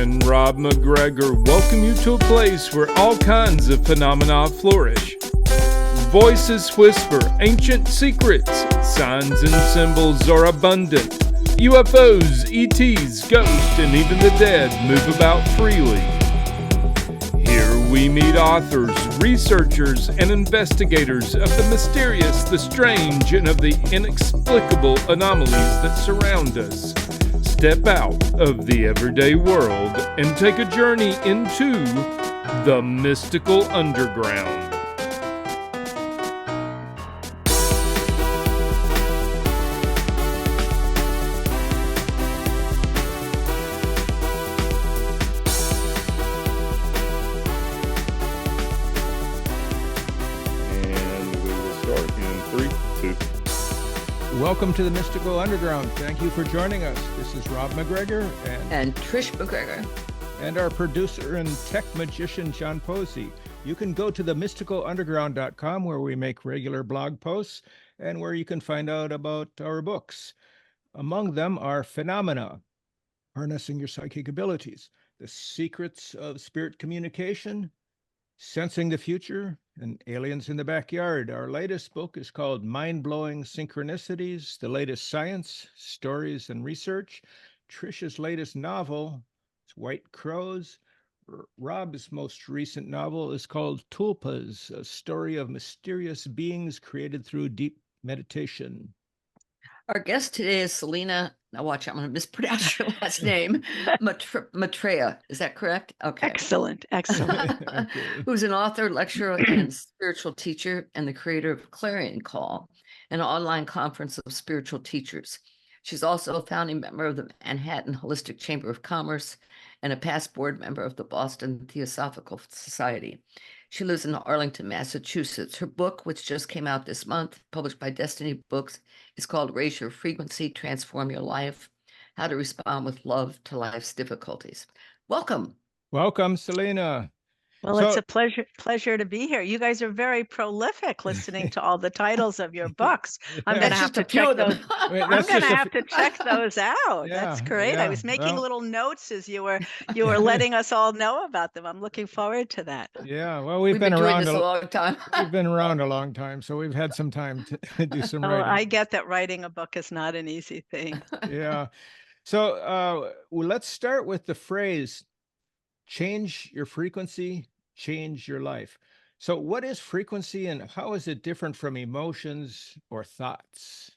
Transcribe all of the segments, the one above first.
and Rob McGregor welcome you to a place where all kinds of phenomena flourish. Voices whisper ancient secrets, signs and symbols are abundant. UFOs, ETs, ghosts, and even the dead move about freely. Here we meet authors, researchers, and investigators of the mysterious, the strange, and of the inexplicable anomalies that surround us. Step out of the everyday world and take a journey into the mystical underground. Welcome to the Mystical Underground. Thank you for joining us. This is Rob McGregor and Trish McGregor. And our producer and tech magician, John Posey. You can go to themysticalunderground.com where we make regular blog posts and where you can find out about our books. Among them are Phenomena, Harnessing Your Psychic Abilities, The Secrets of Spirit Communication, Sensing the Future, and Aliens in the Backyard. Our latest book is called Mind-Blowing Synchronicities, the Latest Science, Stories, and Research. Trish's latest novel is White Crows. Rob's most recent novel is called Tulpas, a story of mysterious beings created through deep meditation. Our guest today is Selina. Now watch, I'm going to mispronounce your last name. Maitreya. Is that correct? Okay. Excellent. Okay. Who's an author, lecturer, and spiritual teacher, and the creator of Clarion Call, an online conference of spiritual teachers. She's also a founding member of the Manhattan Holistic Chamber of Commerce and a past board member of the Boston Theosophical Society. She lives in Arlington, Massachusetts. Her book, which just came out this month, published by Destiny Books, is called Raise Your Frequency, Transform Your Life, How to Respond with Love to Life's Difficulties. Welcome. Welcome, Selina. Well, it's a pleasure to be here. You guys are very prolific listening to all the titles of your books. I'm going to have to check those. I'm going to have to check those out. Yeah, that's great. yeah. I was making little notes as you were letting us all know about them. I'm looking forward to that. Yeah, well, we've been around doing this a long time. We've been around a long time, so we've had some time to do some writing. I get that writing a book is not an easy thing. Yeah. So let's start with the phrase, change your frequency, change your life. So what is frequency and how is it different from emotions or thoughts?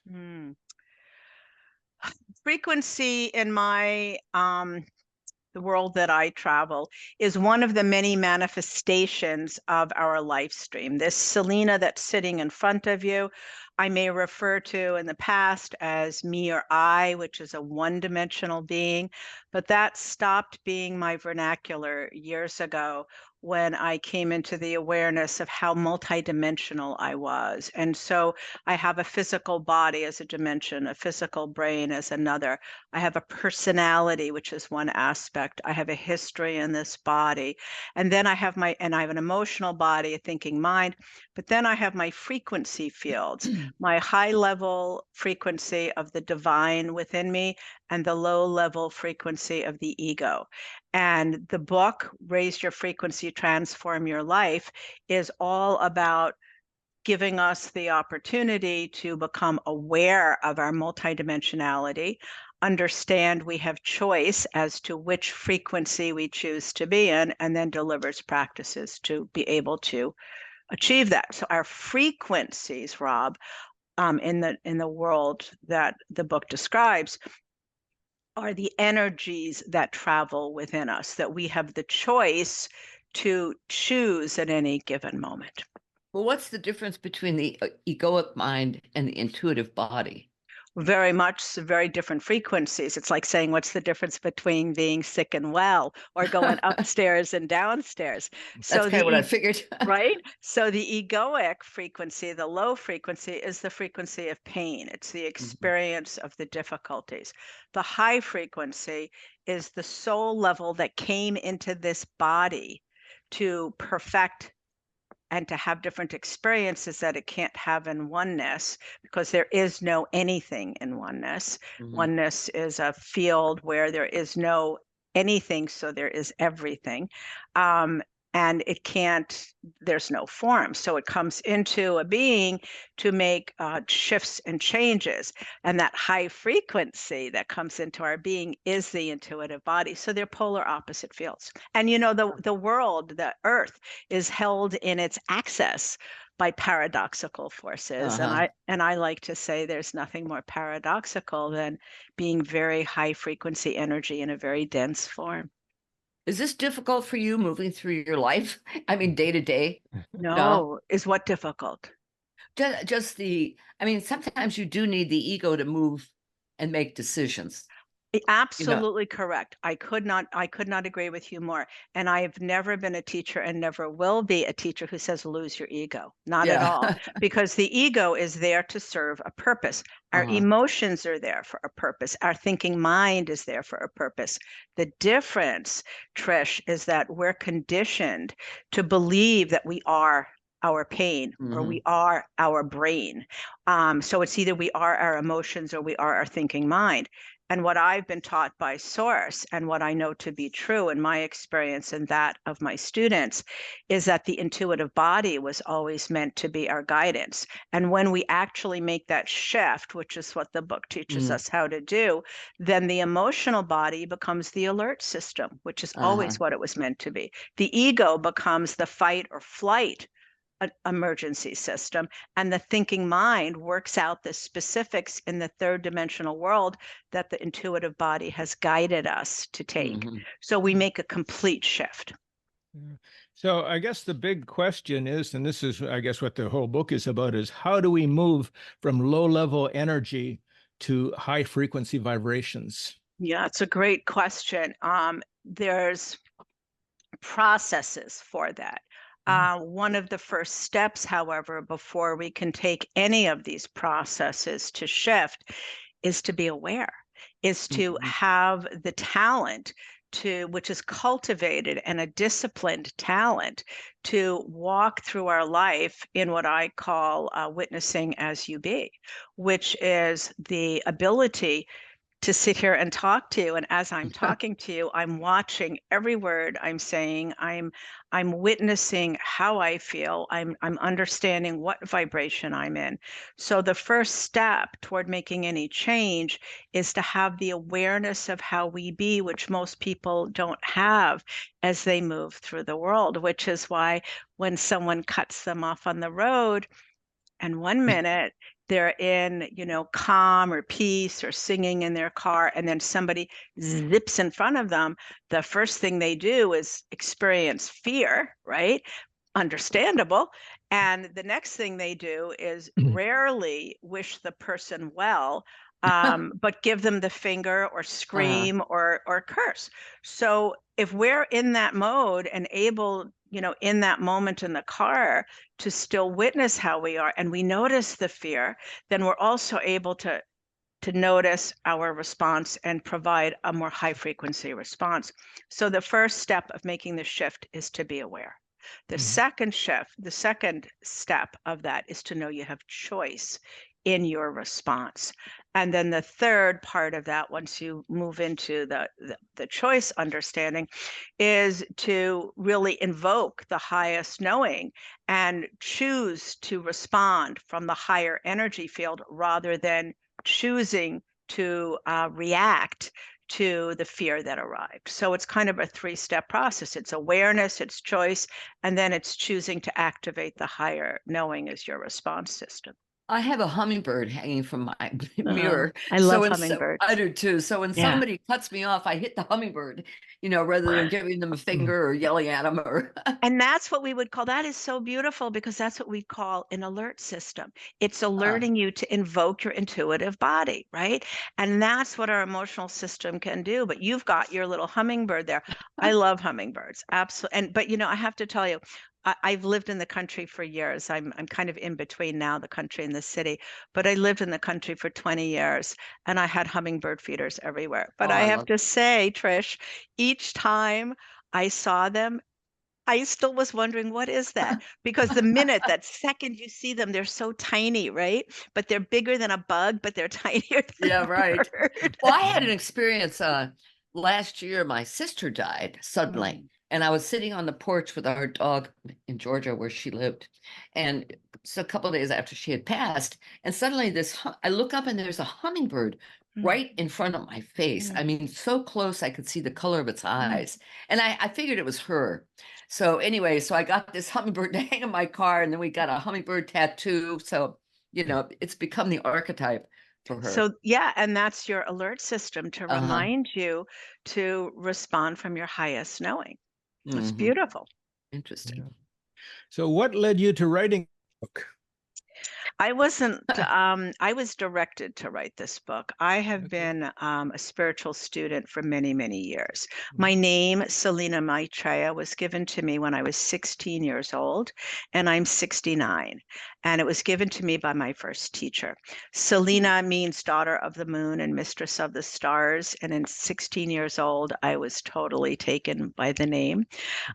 Frequency in my the world that I travel is one of the many manifestations of our life stream. This Selina that's sitting in front of you, I may refer to in the past as me or I, which is a one-dimensional being, but that stopped being my vernacular years ago when I came into the awareness of how multidimensional I was. And so I have a physical body as a dimension, a physical brain as another. I have a personality, which is one aspect. I have a history in this body. And then I have I have an emotional body, a thinking mind, but then I have my frequency fields, my high level frequency of the divine within me and the low level frequency of the ego. And the book, Raise Your Frequency, Transform Your Life, is all about giving us the opportunity to become aware of our multidimensionality, understand we have choice as to which frequency we choose to be in, and then delivers practices to be able to achieve that. So our frequencies, Rob, in the world that the book describes, are the energies that travel within us, that we have the choice to choose at any given moment. Well, what's the difference between the egoic mind and the intuitive body? Very much very different frequencies. It's like saying, what's the difference between being sick and well, or going upstairs and downstairs? That's kind of what I figured. Right? So the egoic frequency, the low frequency, is the frequency of pain. It's the experience of the difficulties. The high frequency is the soul level that came into this body to perfect and to have different experiences that it can't have in oneness, because there is no anything in oneness. Oneness is a field where there is no anything, so there is everything. And it can't, there's no form. So it comes into a being to make shifts and changes. And that high frequency that comes into our being is the intuitive body. So they're polar opposite fields. And you know, the world, the earth, is held in its axis by paradoxical forces. And I like to say there's nothing more paradoxical than being very high frequency energy in a very dense form. Is this difficult for you moving through your life? I mean, day to day? No. Is what difficult? Just I mean, sometimes you do need the ego to move and make decisions. Absolutely correct. I could not agree with you more. And I've never been a teacher and never will be a teacher who says lose your ego. Not at all. Because the ego is there to serve a purpose. Our emotions are there for a purpose. Our thinking mind is there for a purpose. The difference, Trish, is that we're conditioned to believe that we are our pain or we are our brain. So it's either we are our emotions or we are our thinking mind. And what I've been taught by Source and what I know to be true in my experience and that of my students is that the intuitive body was always meant to be our guidance. And when we actually make that shift, which is what the book teaches us how to do, then the emotional body becomes the alert system, which is always what it was meant to be. The ego becomes the fight or flight emergency system, and the thinking mind works out the specifics in the third dimensional world that the intuitive body has guided us to take. So we make a complete shift. So I guess the big question is, and this is, I guess, what the whole book is about, is how do we move from low-level energy to high-frequency vibrations? Yeah, it's a great question. There's processes for that. One of the first steps, however, before we can take any of these processes to shift is to be aware, is to have the talent which is cultivated and a disciplined talent to walk through our life in what I call witnessing as you be, which is the ability to sit here and talk to you. And as I'm talking to you, I'm watching every word I'm saying. I'm witnessing how I feel. I'm understanding what vibration I'm in. So the first step toward making any change is to have the awareness of how we be, which most people don't have as they move through the world, which is why when someone cuts them off on the road, and 1 minute they're in, calm or peace or singing in their car, and then somebody zips in front of them, the first thing they do is experience fear, right? Understandable. And the next thing they do is rarely wish the person well, but give them the finger or scream or curse. So if we're in that mode and able, in that moment in the car to still witness how we are, and we notice the fear, then we're also able to notice our response and provide a more high frequency response. So the first step of making the shift is to be aware. The second step of that is to know you have choice in your response. And then the third part of that, once you move into the choice understanding, is to really invoke the highest knowing and choose to respond from the higher energy field rather than choosing to react to the fear that arrived. So it's kind of a 3-step process. It's awareness, it's choice, and then it's choosing to activate the higher knowing as your response system. I have a hummingbird hanging from my mirror. I love hummingbirds. I do too. So when somebody cuts me off, I hit the hummingbird, rather than giving them a finger or yelling at them. And that's what we would call, that is so beautiful, because that's what we call an alert system. It's alerting you to invoke your intuitive body, right? And that's what our emotional system can do. But you've got your little hummingbird there. I love hummingbirds. Absolutely. But I have to tell you, I've lived in the country for years. I'm kind of in between now, the country and the city, but I lived in the country for 20 years and I had hummingbird feeders everywhere. But I have to say, Trish, each time I saw them, I still was wondering, what is that? Because that second you see them, they're so tiny, right? But they're bigger than a bug, but they're tinier than right. Well, I had an experience last year, my sister died suddenly. And I was sitting on the porch with our dog in Georgia where she lived. And so a couple of days after she had passed, and suddenly I look up and there's a hummingbird right in front of my face. I mean, so close I could see the color of its eyes. And I figured it was her. So anyway, so I got this hummingbird to hang in my car, and then we got a hummingbird tattoo. So, it's become the archetype for her. So yeah, and that's your alert system to remind you to respond from your highest knowing. It's beautiful. Interesting. Yeah. So what led you to writing a book? I wasn't, I was directed to write this book. I have been a spiritual student for many, many years. My name, Selina Maitreya, was given to me when I was 16 years old, and I'm 69. And it was given to me by my first teacher. Selina means daughter of the moon and mistress of the stars. And in 16 years old, I was totally taken by the name.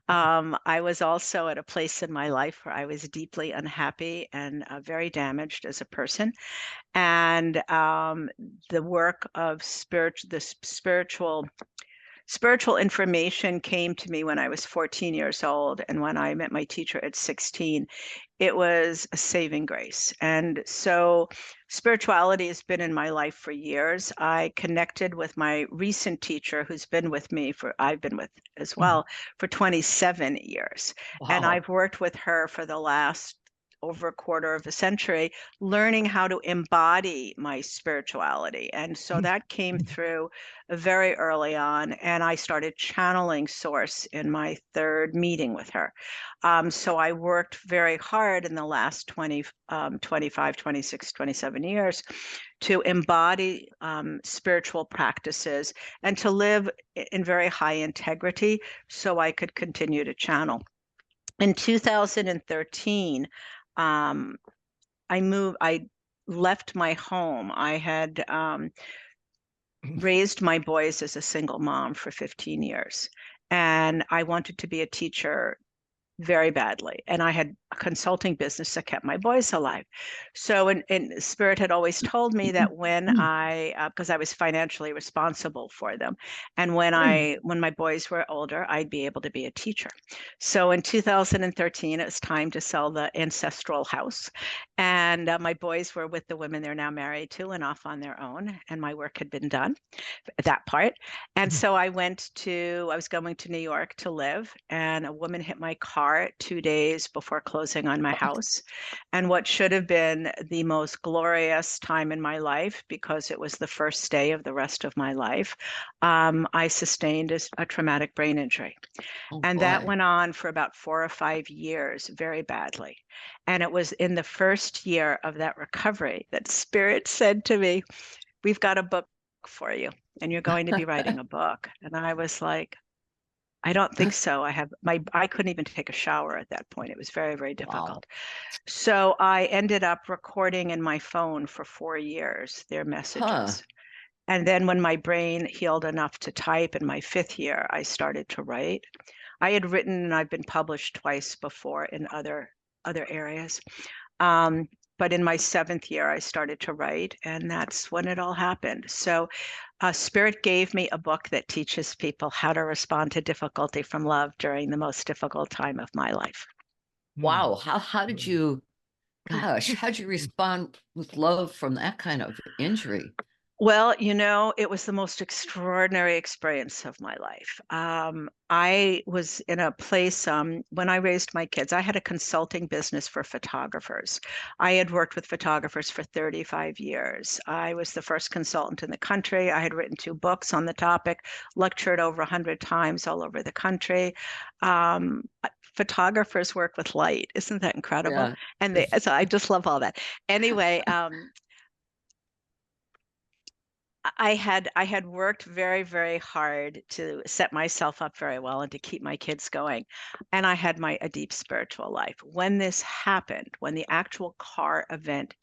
I was also at a place in my life where I was deeply unhappy and very damaged as a person. And the work of spiritual information came to me when I was 14 years old. And when I met my teacher at 16, it was a saving grace. And so spirituality has been in my life for years. I connected with my recent teacher who's been with me I've been with as well for 27 years. Wow. And I've worked with her for the last over a quarter of a century, learning how to embody my spirituality. And so that came through very early on, and I started channeling Source in my third meeting with her. So I worked very hard in the last 25, 26, 27 years to embody spiritual practices and to live in very high integrity so I could continue to channel. In 2013, I left my home. I had raised my boys as a single mom for 15 years, and I wanted to be a teacher very badly. And I had a consulting business that kept my boys alive. So, and Spirit had always told me that when because I was financially responsible for them, and when my boys were older, I'd be able to be a teacher. So in 2013, it was time to sell the ancestral house. And my boys were with the women they're now married to and off on their own. And my work had been done, that part. And so I was going to New York to live, and a woman hit my car 2 days before closing on my house. And what should have been the most glorious time in my life, because it was the first day of the rest of my life, I sustained a traumatic brain injury. And that went on for about 4 or 5 years, very badly. And it was in the first year of that recovery that Spirit said to me, "We've got a book for you, and you're going to be writing a book." And I was like, I don't think so. I couldn't even take a shower at that point. It was very, very difficult. Wow. So I ended up recording in my phone for 4 years their messages. And then when my brain healed enough to type in my 5th year, I started to write. I had written, and I've been published twice before in other areas. But in my 7th year, I started to write, and that's when it all happened. So Spirit gave me a book that teaches people how to respond to difficulty from love during the most difficult time of my life. Wow. How did you respond with love from that kind of injury? Well, it was the most extraordinary experience of my life. I was in a place when I raised my kids. I had a consulting business for photographers. I had worked with photographers for 35 years. I was the first consultant in the country. I had written 2 books on the topic, lectured over 100 times all over the country. Photographers work with light. Isn't that incredible? Yeah. And so I just love all that. Anyway, I had worked very, very hard to set myself up very well and to keep my kids going. And I had a deep spiritual life. When this happened, when the actual car event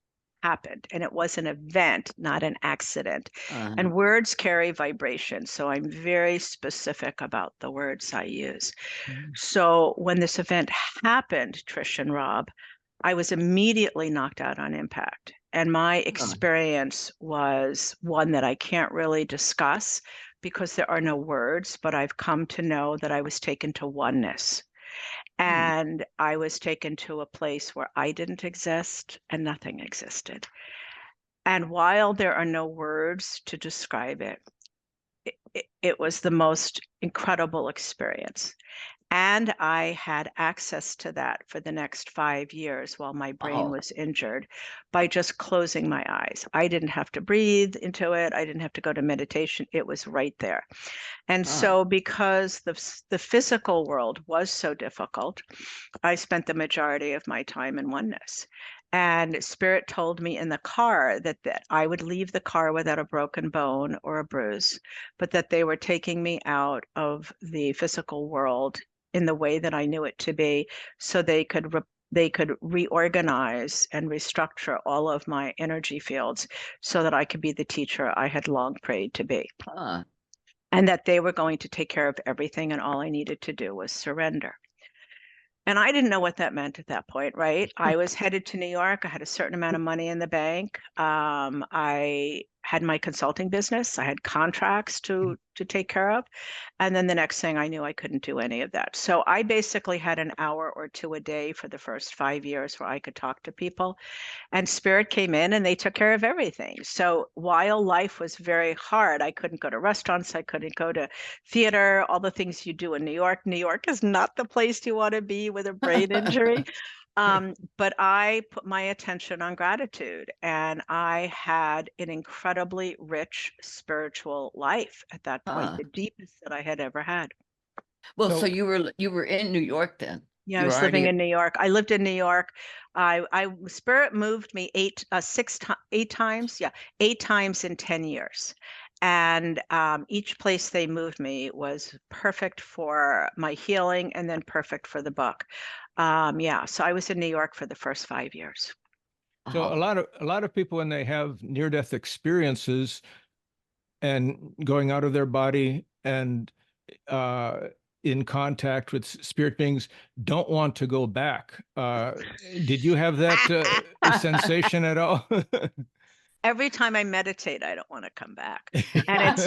happened, and it was an event, not an accident, and words carry vibration. So I'm very specific about the words I use. So when this event happened, Trish and Rob, I was immediately knocked out on impact. And my experience was one that I can't really discuss because there are no words, but I've come to know that I was taken to oneness. And I was taken to a place where I didn't exist and nothing existed. And while there are no words to describe it, it was the most incredible experience. And I had access to that for the next 5 years while my brain Oh, was injured by just closing my eyes. I didn't have to breathe into it. I didn't have to go to meditation. It was right there. And so because the physical world was so difficult, I spent the majority of my time in oneness. And Spirit told me in the car that I would leave the car without a broken bone or a bruise, but that they were taking me out of the physical world in the way that I knew it to be, so they could reorganize and restructure all of my energy fields so that I could be the teacher I had long prayed to be. And that they were going to take care of everything, and all I needed to do was surrender. And I didn't know what that meant at that point, right? I was headed to New York. I had a certain amount of money in the bank. I had my consulting business. I had contracts to take care of. And then the next thing I knew, I couldn't do any of that. So I basically had an hour or two a day for the first 5 years where I could talk to people. And Spirit came in and they took care of everything. So while life was very hard, I couldn't go to restaurants, I couldn't go to theater, all the things you do in New York. New York is not the place you want to be with a brain injury. But I put my attention on gratitude, and I had an incredibly rich spiritual life at that point, the deepest that I had ever had. Well, so you were in New York then? Yeah, I was living in New York. I lived in New York. Spirit moved me 8 times. Yeah, 8 times in 10 years. And each place they moved me was perfect for my healing and then perfect for the book. Yeah, so I was in New York for the first 5 years. So a lot of people, when they have near-death experiences and going out of their body and in contact with spirit beings, don't want to go back. Did you have that sensation at all? Every time I meditate, I don't want to come back. And it's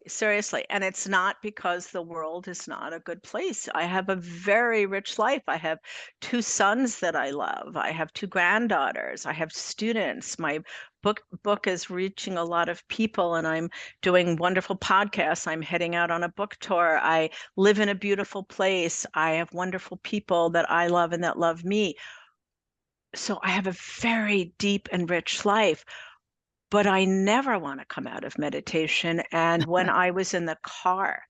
seriously. And it's not because the world is not a good place. I have a very rich life. I have 2 sons that I love. I have 2 granddaughters. I have students. My book is reaching a lot of people, and I'm doing wonderful podcasts. I'm heading out on a book tour. I live in a beautiful place. I have wonderful people that I love and that love me. So I have a very deep and rich life, but I never want to come out of meditation. And when I was in the car,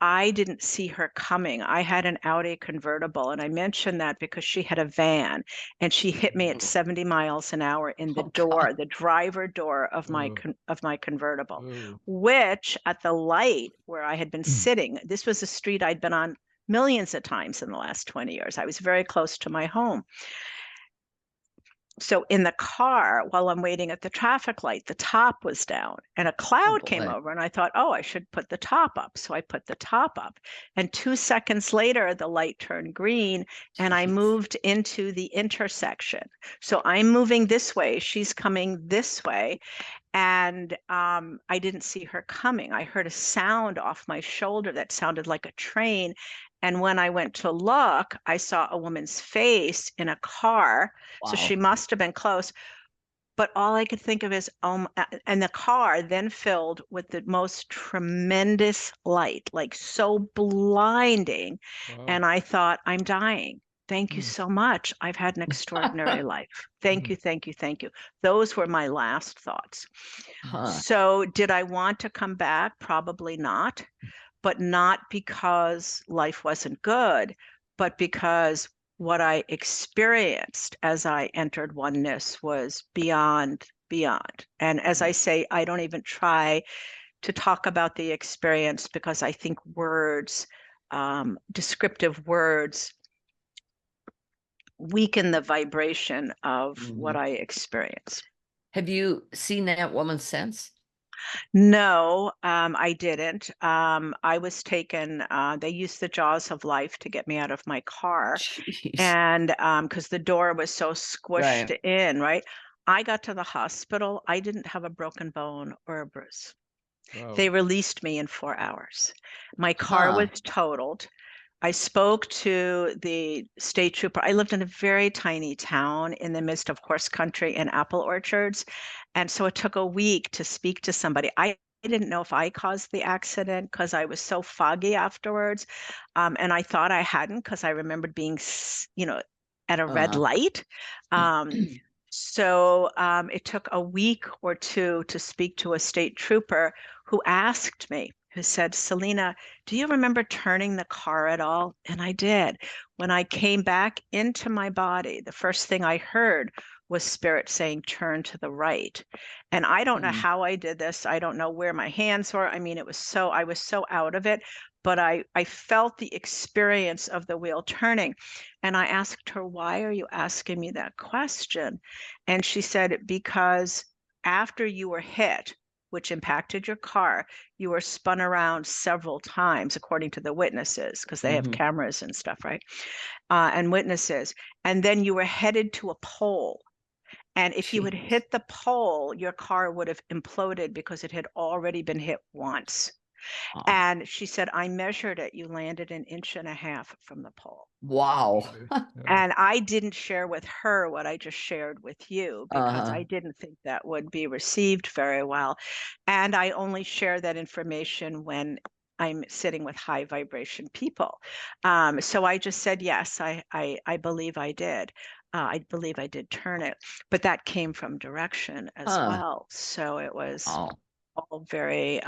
I didn't see her coming. I had an Audi convertible, and I mentioned that because she had a van, and she hit me at 70 miles an hour in the door, the driver door of my convertible, which at the light where I had been sitting, this was a street I'd been on millions of times in the last 20 years. I was very close to my home. So in the car, while I'm waiting at the traffic light, the top was down and a cloud came over, and I thought, oh, I should put the top up. So I put the top up, and 2 seconds later, the light turned green and I moved into the intersection. So I'm moving this way, she's coming this way. And I didn't see her coming. I heard a sound off my shoulder that sounded like a train. And when I went to look, I saw a woman's face in a car. Wow. So she must have been close. But all I could think of is, and the car then filled with the most tremendous light, like so blinding. Wow. And I thought, I'm dying. Thank you so much. I've had an extraordinary life. Thank you, thank you, thank you. Those were my last thoughts. So did I want to come back? Probably not. But not because life wasn't good, but because what I experienced as I entered oneness was beyond. And as I say, I don't even try to talk about the experience, because I think words, descriptive words, weaken the vibration of what I experienced. Have you seen that woman since? No, I didn't. I was taken, they used the jaws of life to get me out of my car. Jeez. And because the door was so squished in, right? I got to the hospital. I didn't have a broken bone or a bruise. Wow. They released me in 4 hours. My car was totaled. I spoke to the state trooper. I lived in a very tiny town in the midst of horse country and apple orchards. And so it took a week to speak to somebody. I didn't know if I caused the accident because I was so foggy afterwards. And I thought I hadn't because I remembered being, at a red light. So it took a week or two to speak to a state trooper who asked me, who said, Selina, do you remember turning the car at all? And I did. When I came back into my body, the first thing I heard was spirit saying, turn to the right. And I don't know how I did this. I don't know where my hands were. I mean, I was so out of it, but I felt the experience of the wheel turning. And I asked her, why are you asking me that question? And she said, because after you were hit, which impacted your car, you were spun around several times, according to the witnesses, because they have cameras and stuff, right? And witnesses. And then you were headed to a pole. And if you had hit the pole, your car would have imploded because it had already been hit once. And she said, I measured it. You landed 1.5 inches from the pole. Wow. And I didn't share with her what I just shared with you because I didn't think that would be received very well. And I only share that information when I'm sitting with high vibration people. So I just said, yes, I believe I did. I believe I did turn it, but that came from direction as well. So it was all very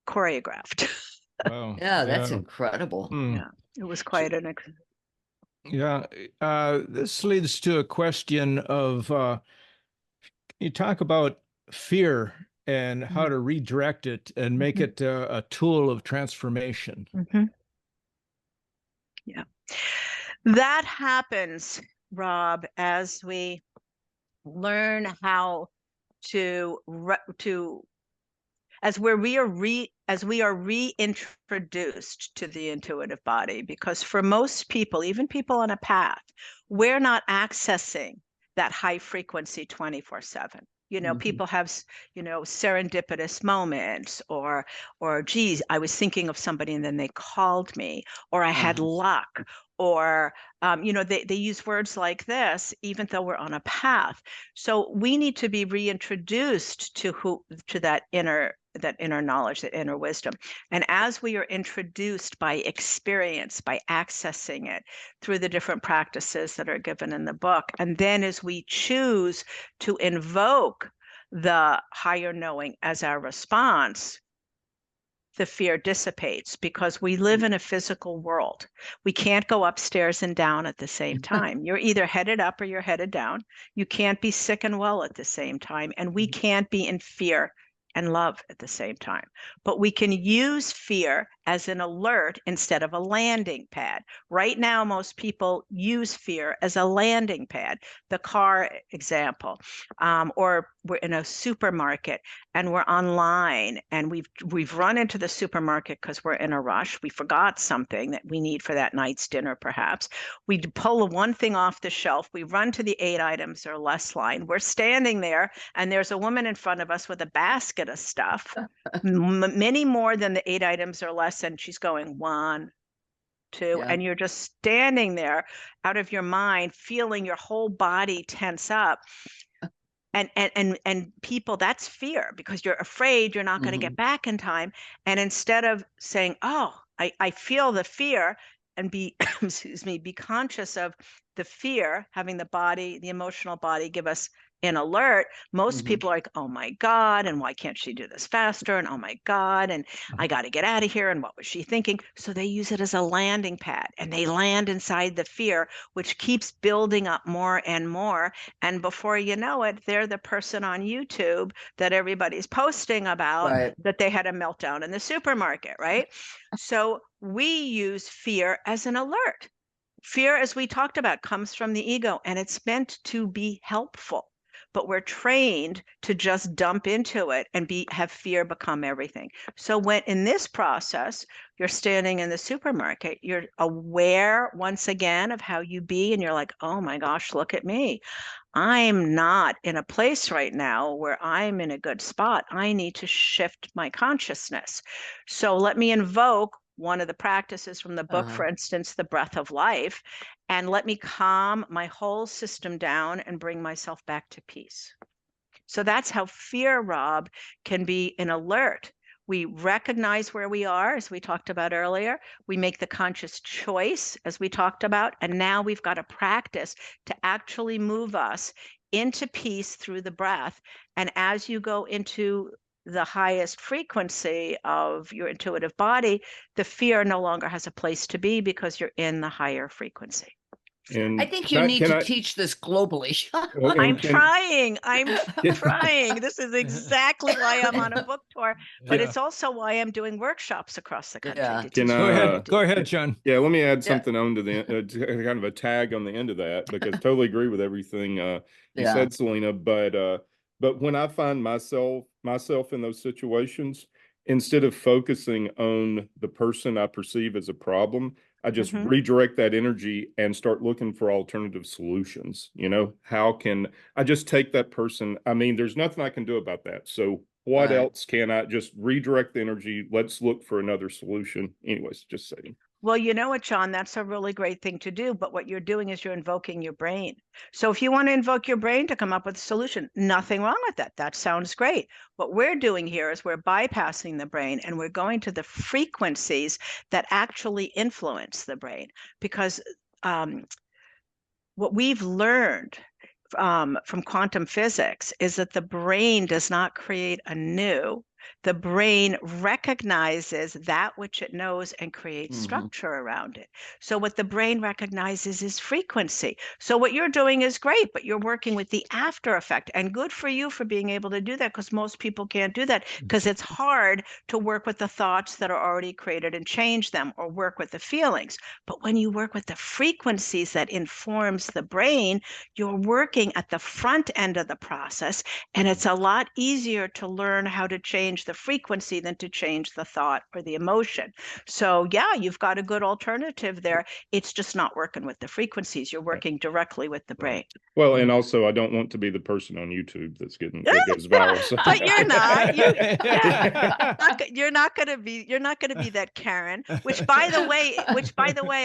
choreographed. Wow. Yeah, that's incredible. Yeah, it was quite an Yeah, this leads to a question of you talk about fear and how to redirect it and make it a tool of transformation. Yeah, that happens, Rob, as we learn how as we are reintroduced to the intuitive body, because for most people, even people on a path, we're not accessing that high frequency 24/7. People have, serendipitous moments or, geez, I was thinking of somebody and then they called me, or I had luck, or, they use words like this, even though we're on a path. So we need to be reintroduced to that inner knowledge, that inner wisdom. And as we are introduced by experience, by accessing it through the different practices that are given in the book, and then as we choose to invoke the higher knowing as our response, the fear dissipates, because we live in a physical world. We can't go upstairs and down at the same time. You're either headed up or you're headed down. You can't be sick and well at the same time. And we can't be in fear and love at the same time. But we can use fear as an alert instead of a landing pad. Right now, most people use fear as a landing pad. The car example, or we're in a supermarket and we're online and we've run into the supermarket because we're in a rush. We forgot something that we need for that night's dinner, perhaps. We pull one thing off the shelf. We run to the 8 items or less line. We're standing there and there's a woman in front of us with a basket of stuff, many more than the 8 items or less. And she's going 1, 2, and you're just standing there out of your mind, feeling your whole body tense up. And people, that's fear, because you're afraid you're not going to get back in time. And instead of saying, oh, I feel the fear, and be be conscious of the fear, having the emotional body give us an alert, most people are like, oh my God, and why can't she do this faster? And oh my God, and I got to get out of here. And what was she thinking? So they use it as a landing pad, and they land inside the fear, which keeps building up more and more. And before you know it, they're the person on YouTube that everybody's posting about, that they had a meltdown in the supermarket, right? So we use fear as an alert. Fear, as we talked about, comes from the ego, and it's meant to be helpful. but we're trained to just dump into it and have fear become everything. So when in this process, you're standing in the supermarket, you're aware once again of how you be, and you're like, oh my gosh, look at me. I'm not in a place right now where I'm in a good spot. I need to shift my consciousness. So let me invoke one of the practices from the book, for instance, the breath of life, and let me calm my whole system down and bring myself back to peace. So that's how fear, Rob, can be an alert. We recognize where we are, as we talked about earlier. We make the conscious choice, as we talked about, and now we've got a practice to actually move us into peace through the breath. And as you go into the highest frequency of your intuitive body, the fear no longer has a place to be because you're in the higher frequency. I think you need to teach this globally. I'm trying. This is exactly why I'm on a book tour, but it's also why I'm doing workshops across the country. Go ahead, John. Yeah, let me add something on to the kind of a tag on the end of that, because totally agree with everything you said, Selina. But when I find myself in those situations, instead of focusing on the person I perceive as a problem, I just redirect that energy and start looking for alternative solutions. You know, how can I just take that person? I mean, there's nothing I can do about that. So what else can I just redirect the energy? Let's look for another solution. Anyways, just saying. Well, you know what, John, that's a really great thing to do. But what you're doing is you're invoking your brain. So if you want to invoke your brain to come up with a solution, nothing wrong with that. That sounds great. What we're doing here is we're bypassing the brain and we're going to the frequencies that actually influence the brain. Because what we've learned from quantum physics is that the brain does not create anew. The brain recognizes that which it knows and creates structure around it. So what the brain recognizes is frequency. So what you're doing is great, but you're working with the after effect. And good for you for being able to do that, because most people can't do that, because it's hard to work with the thoughts that are already created and change them, or work with the feelings. But when you work with the frequencies that informs the brain, you're working at the front end of the process, and it's a lot easier to learn how to change the frequency than to change the thought or the emotion. So yeah, you've got a good alternative there. It's just not working with the frequencies. You're working directly with the brain. Well, and also I don't want to be the person on YouTube that goes viral. So. But you're not. You're not going to be that Karen. Which by the way,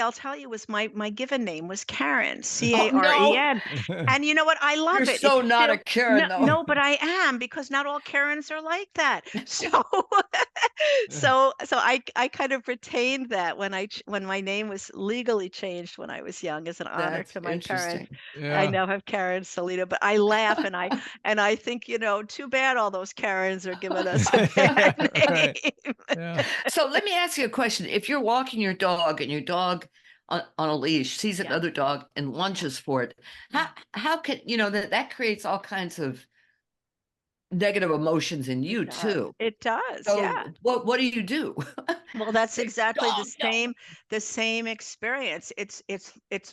I'll tell you, was my given name was Karen, Caren. And you know what? I love it. You're not a Karen, though. No, but I am, because not all Karens are like that. So I kind of retained that when my name was legally changed when I was young, as an honor to my parents. Yeah. I now have Karen Selina, but I laugh and I think, too bad all those Karens are giving us a bad name. Yeah. So let me ask you a question. If you're walking your dog and your dog on a leash sees another dog and lunges for it, how can that creates all kinds of negative emotions in you too. It does. So yeah. What do you do? Well, that's exactly the same experience. It's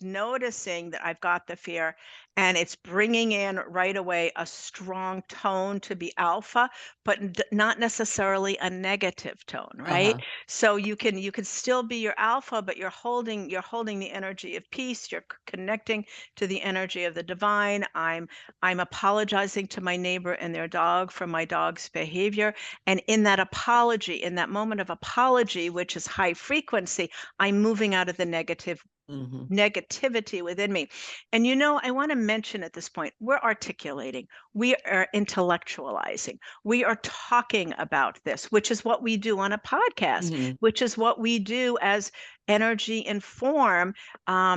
noticing that I've got the fear, and it's bringing in right away a strong tone to be alpha, but not necessarily a negative tone, right? So you can still be your alpha, but you're holding the energy of peace. You're connecting to the energy of the divine. I'm apologizing to my neighbor and their dog for my dog's behavior, and in that apology, in that moment of apology, which is high frequency, I'm moving out of the negativity within me. And I want to mention at this point, we're articulating, we are intellectualizing, we are talking about this, which is what we do on a podcast, which is what we do as energy inform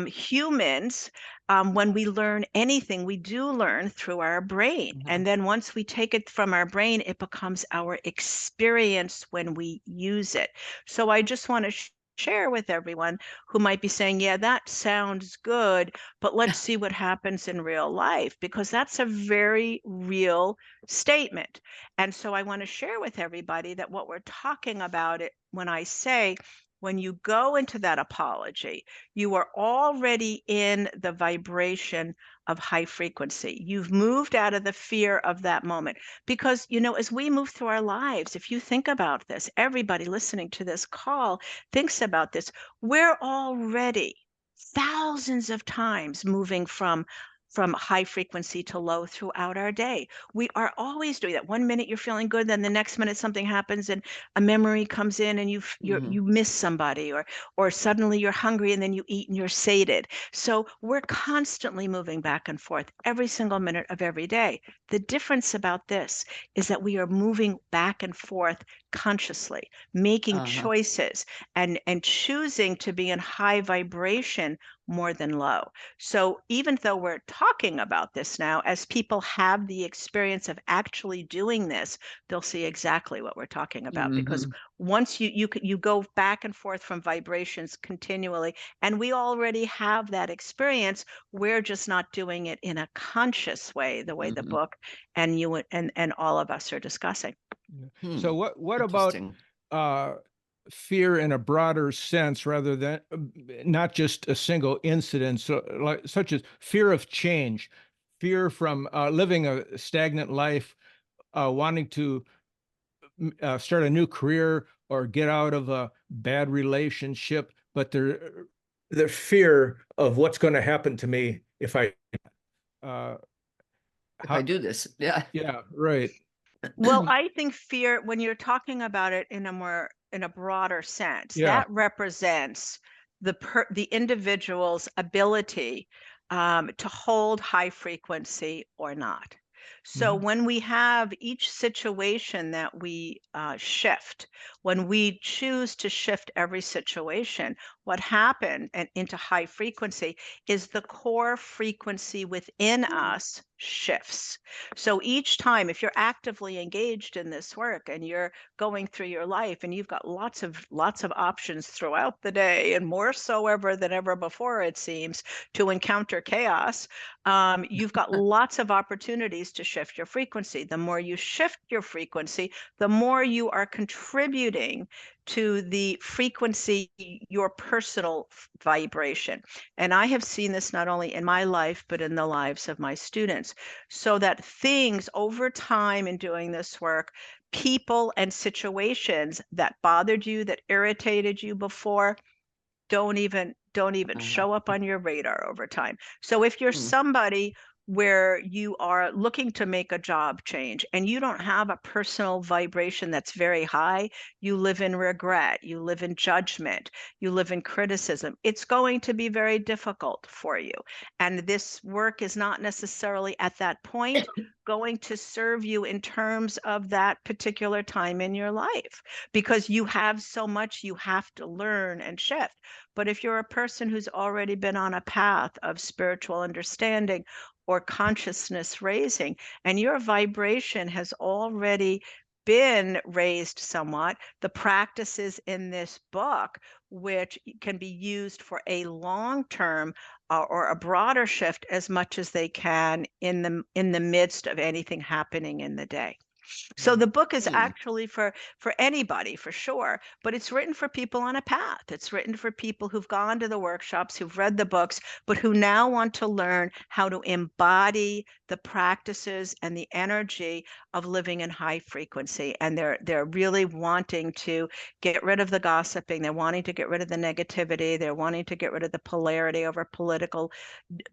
humans. When we learn anything, we do learn through our brain. And then once we take it from our brain, it becomes our experience when we use it. So I just want to share with everyone who might be saying, yeah, that sounds good, but let's see what happens in real life, because that's a very real statement. And so I want to share with everybody that what we're talking about, when I say when you go into that apology, you are already in the vibration of high frequency. You've moved out of the fear of that moment. Because, as we move through our lives, if you think about this, everybody listening to this call thinks about this, we're already thousands of times moving from high frequency to low throughout our day. We are always doing that. One minute you're feeling good, then the next minute something happens and a memory comes in and you miss somebody, or suddenly you're hungry and then you eat and you're sated. So we're constantly moving back and forth every single minute of every day. The difference about this is that we are moving back and forth consciously, making choices and choosing to be in high vibration more than low. So even though we're talking about this now, as people have the experience of actually doing this, they'll see exactly what we're talking about. Because once you go back and forth from vibrations continually, and we already have that experience, we're just not doing it in a conscious way, the way the book and you and all of us are discussing. So what about fear in a broader sense, rather than not just a single incident, such as fear of change, fear from living a stagnant life, wanting to start a new career or get out of a bad relationship, but the fear of what's going to happen to me if I do this. Yeah. Yeah, right. Well, I think fear, when you're talking about it in a broader sense, that represents the individual's ability to hold high frequency or not. So when we have each situation that we shift, when we choose to shift every situation, what happened into high frequency is the core frequency within us shifts. So each time, if you're actively engaged in this work and you're going through your life and you've got lots of options throughout the day, and more so ever than ever before, it seems, to encounter chaos, you've got lots of opportunities to shift your frequency. The more you shift your frequency, the more you are contributing to the frequency, your personal vibration. And I have seen this not only in my life, but in the lives of my students. So that things over time in doing this work, people and situations that bothered you, that irritated you before, don't even show up on your radar over time. So if you're somebody where you are looking to make a job change and you don't have a personal vibration that's very high, you live in regret, you live in judgment, you live in criticism, it's going to be very difficult for you. And this work is not necessarily at that point going to serve you in terms of that particular time in your life, because you have so much you have to learn and shift. But if you're a person who's already been on a path of spiritual understanding or consciousness raising, and your vibration has already been raised somewhat, the practices in this book, which can be used for a long-term or a broader shift as much as they can in the midst of anything happening in the day. So the book is actually for anybody, for sure, but it's written for people on a path. It's written for people who've gone to the workshops, who've read the books, but who now want to learn how to embody the practices and the energy of living in high frequency. And they're really wanting to get rid of the gossiping. They're wanting to get rid of the negativity. They're wanting to get rid of the polarity over political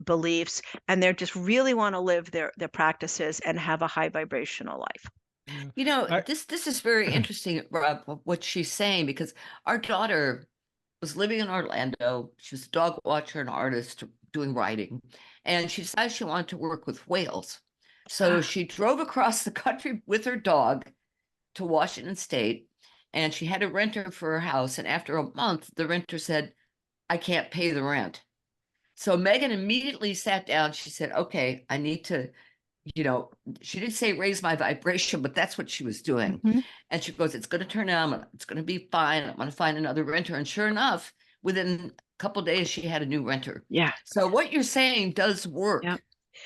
beliefs. And they just really want to live their practices and have a high vibrational life. This is very interesting, Rob, what she's saying, because our daughter was living in Orlando. She was a dog watcher and artist doing writing, and she decided she wanted to work with whales. So she drove across the country with her dog to Washington State, and she had a renter for her house. And after a month, the renter said, "I can't pay the rent." So Megan immediately sat down. She said, "Okay, I need to," she didn't say raise my vibration, but that's what she was doing. And she goes, "It's going to turn out, it's going to be fine. I'm going to find another renter." And sure enough, within a couple of days, she had a new renter. Yeah. So what you're saying does work. Yeah.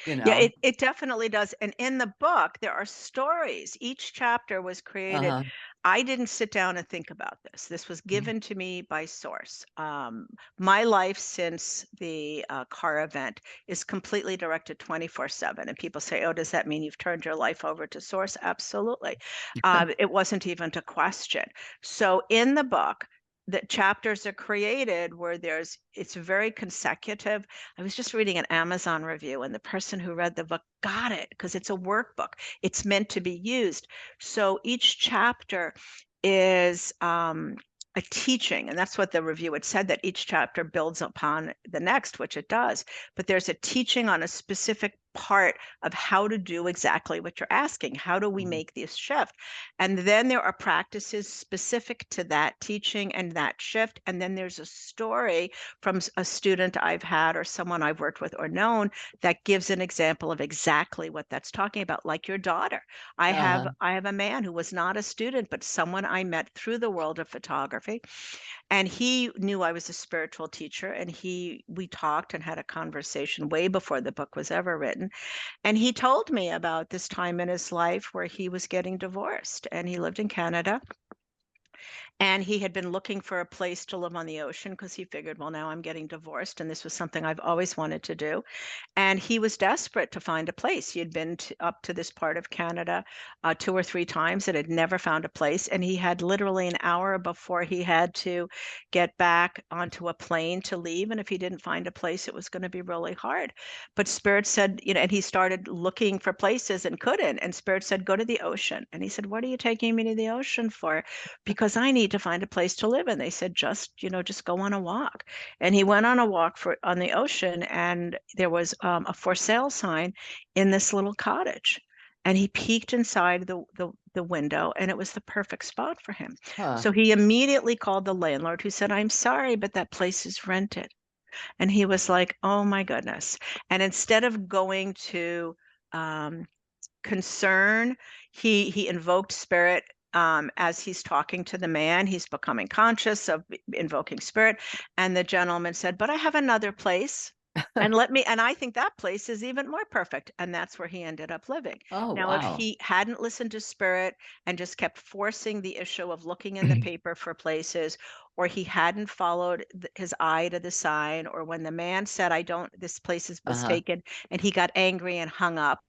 you know. Yeah, it definitely does. And in the book, there are stories. Each chapter was created. Uh-huh. I didn't sit down and think about this. This was given to me by source. My life since the car event is completely directed 24/7. And people say, oh, does that mean you've turned your life over to source? Absolutely. It wasn't even a question. So in the book, the chapters are created where it's very consecutive. I was just reading an Amazon review, and the person who read the book got it because it's a workbook. It's meant to be used. So each chapter is a teaching, and that's what the review had said, that each chapter builds upon the next, which it does. But there's a teaching on a specific part of how to do exactly what you're asking. How do we make this shift? And then there are practices specific to that teaching and that shift. And then there's a story from a student I've had or someone I've worked with or known that gives an example of exactly what that's talking about, like your daughter. I have a man who was not a student, but someone I met through the world of photography. And he knew I was a spiritual teacher, and we talked and had a conversation way before the book was ever written. And he told me about this time in his life where he was getting divorced, and he lived in Canada. And he had been looking for a place to live on the ocean because he figured, well, now I'm getting divorced, and this was something I've always wanted to do. And he was desperate to find a place. He had been up to this part of Canada 2 or 3 times and had never found a place. And he had literally an hour before he had to get back onto a plane to leave. And if he didn't find a place, it was going to be really hard. But Spirit said, and he started looking for places and couldn't. And Spirit said, go to the ocean. And he said, what are you taking me to the ocean for? Because I need to find a place to live. And they said, just go on a walk. And he went on a walk on the ocean, and there was a for sale sign in this little cottage. And he peeked inside the window, and it was the perfect spot for him. So he immediately called the landlord, who said, I'm sorry, but that place is rented. And he was like, oh my goodness. And instead of going to concern, he invoked Spirit. As he's talking to the man, he's becoming conscious of invoking Spirit. And the gentleman said, but I have another place. And I think that place is even more perfect. And that's where he ended up living. Now, if he hadn't listened to Spirit and just kept forcing the issue of looking in the paper for places, or he hadn't followed his eye to the sign, or when the man said, this place was taken, and he got angry and hung up,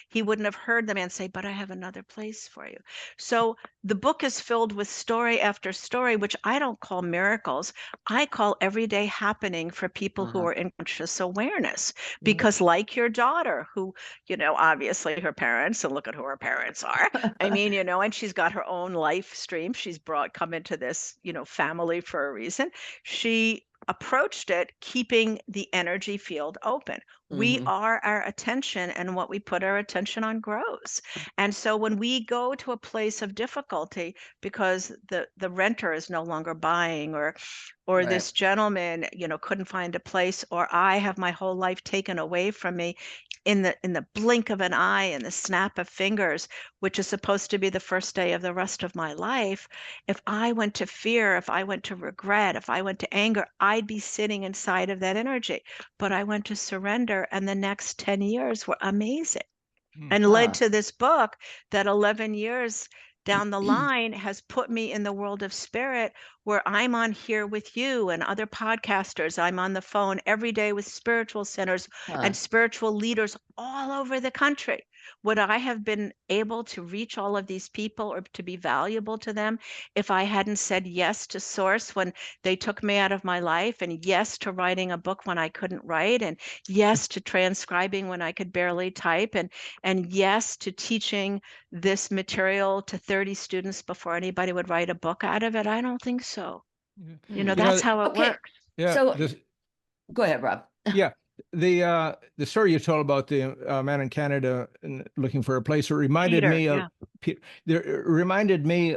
he wouldn't have heard the man say, but I have another place for you. So the book is filled with story after story, which I don't call miracles. I call everyday happening for people who are in conscious awareness. Because like your daughter, who, obviously her parents, and look at who her parents are. I mean, and she's got her own life stream. She's come into this, family for a reason. She approached it keeping the energy field open. We are our attention, and what we put our attention on grows. And so when we go to a place of difficulty because the renter is no longer buying, or right, this gentleman couldn't find a place, or I have my whole life taken away from me in the blink of an eye, in the snap of fingers, which is supposed to be the first day of the rest of my life. If I went to fear, if I went to regret, if I went to anger, I'd be sitting inside of that energy. But I went to surrender, and the next 10 years were amazing and led to this book that 11 years down the line has put me in the world of Spirit, where I'm on here with you and other podcasters. I'm on the phone every day with spiritual centers and spiritual leaders all over the country. Would I have been able to reach all of these people or to be valuable to them if I hadn't said yes to Source when they took me out of my life, and yes to writing a book when I couldn't write, and yes to transcribing when I could barely type, and yes to teaching this material to 30 students before anybody would write a book out of it? I don't think so. That's how it works. Yeah. So go ahead, Rob. Yeah. The story you told about the man in Canada looking for a place, it reminded me